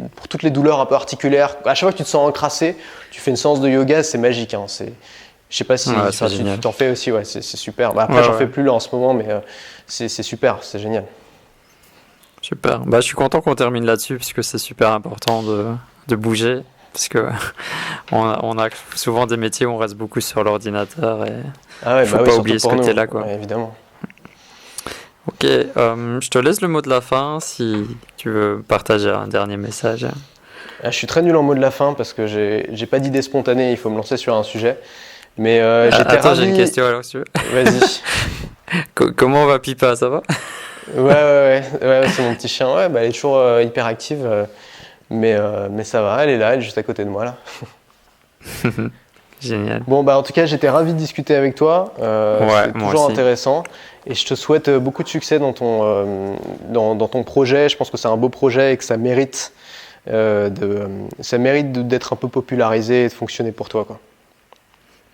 douleurs un peu articulaires. À chaque fois que tu te sens encrassé, tu fais une séance de yoga, c'est magique. Hein. Je sais pas si tu t'en fais aussi. Ouais, c'est super. Bah, après, j'en fais plus là en ce moment, mais c'est super, c'est génial. Super. Bah, je suis content qu'on termine là-dessus puisque c'est super important de bouger, parce que on a souvent des métiers où on reste beaucoup sur l'ordinateur et faut pas oublier ce côté-là, quoi. Ouais, évidemment. Ok, je te laisse le mot de la fin si tu veux partager un dernier message. Je suis très nul en mot de la fin parce que j'ai pas d'idée spontanée, il faut me lancer sur un sujet. Mais Attends, j'ai une question alors si tu veux. Vas-y. Comment va Pipa, ça va? Ouais, c'est mon petit chien. Ouais, bah, elle est toujours hyper active, mais ça va, elle est là, elle est juste à côté de moi là. Génial. Bon, bah en tout cas, j'étais ravi de discuter avec toi. C'est toujours intéressant. Et je te souhaite beaucoup de succès dans ton projet. Je pense que c'est un beau projet et que ça mérite d'être un peu popularisé et de fonctionner pour toi, quoi.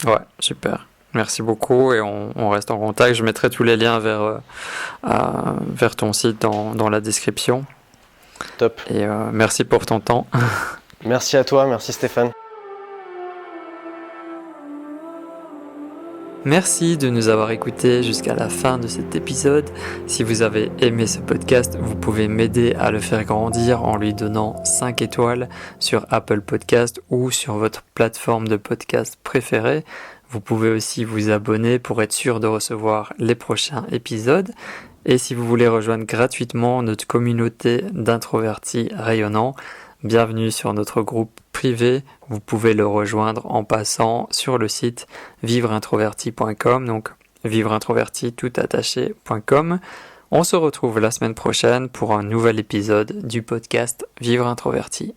Ouais, super. Merci beaucoup et on reste en contact. Je mettrai tous les liens vers ton site dans la description. Top. Et merci pour ton temps. Merci à toi, merci Stéphane. Merci de nous avoir écoutés jusqu'à la fin de cet épisode. Si vous avez aimé ce podcast, vous pouvez m'aider à le faire grandir en lui donnant 5 étoiles sur Apple Podcast ou sur votre plateforme de podcast préférée. Vous pouvez aussi vous abonner pour être sûr de recevoir les prochains épisodes. Et si vous voulez rejoindre gratuitement notre communauté d'introvertis rayonnants, bienvenue sur notre groupe privé. Vous pouvez le rejoindre en passant sur le site vivreintroverti.com, donc vivreintroverti tout attaché.com. On se retrouve la semaine prochaine pour un nouvel épisode du podcast Vivre Introverti.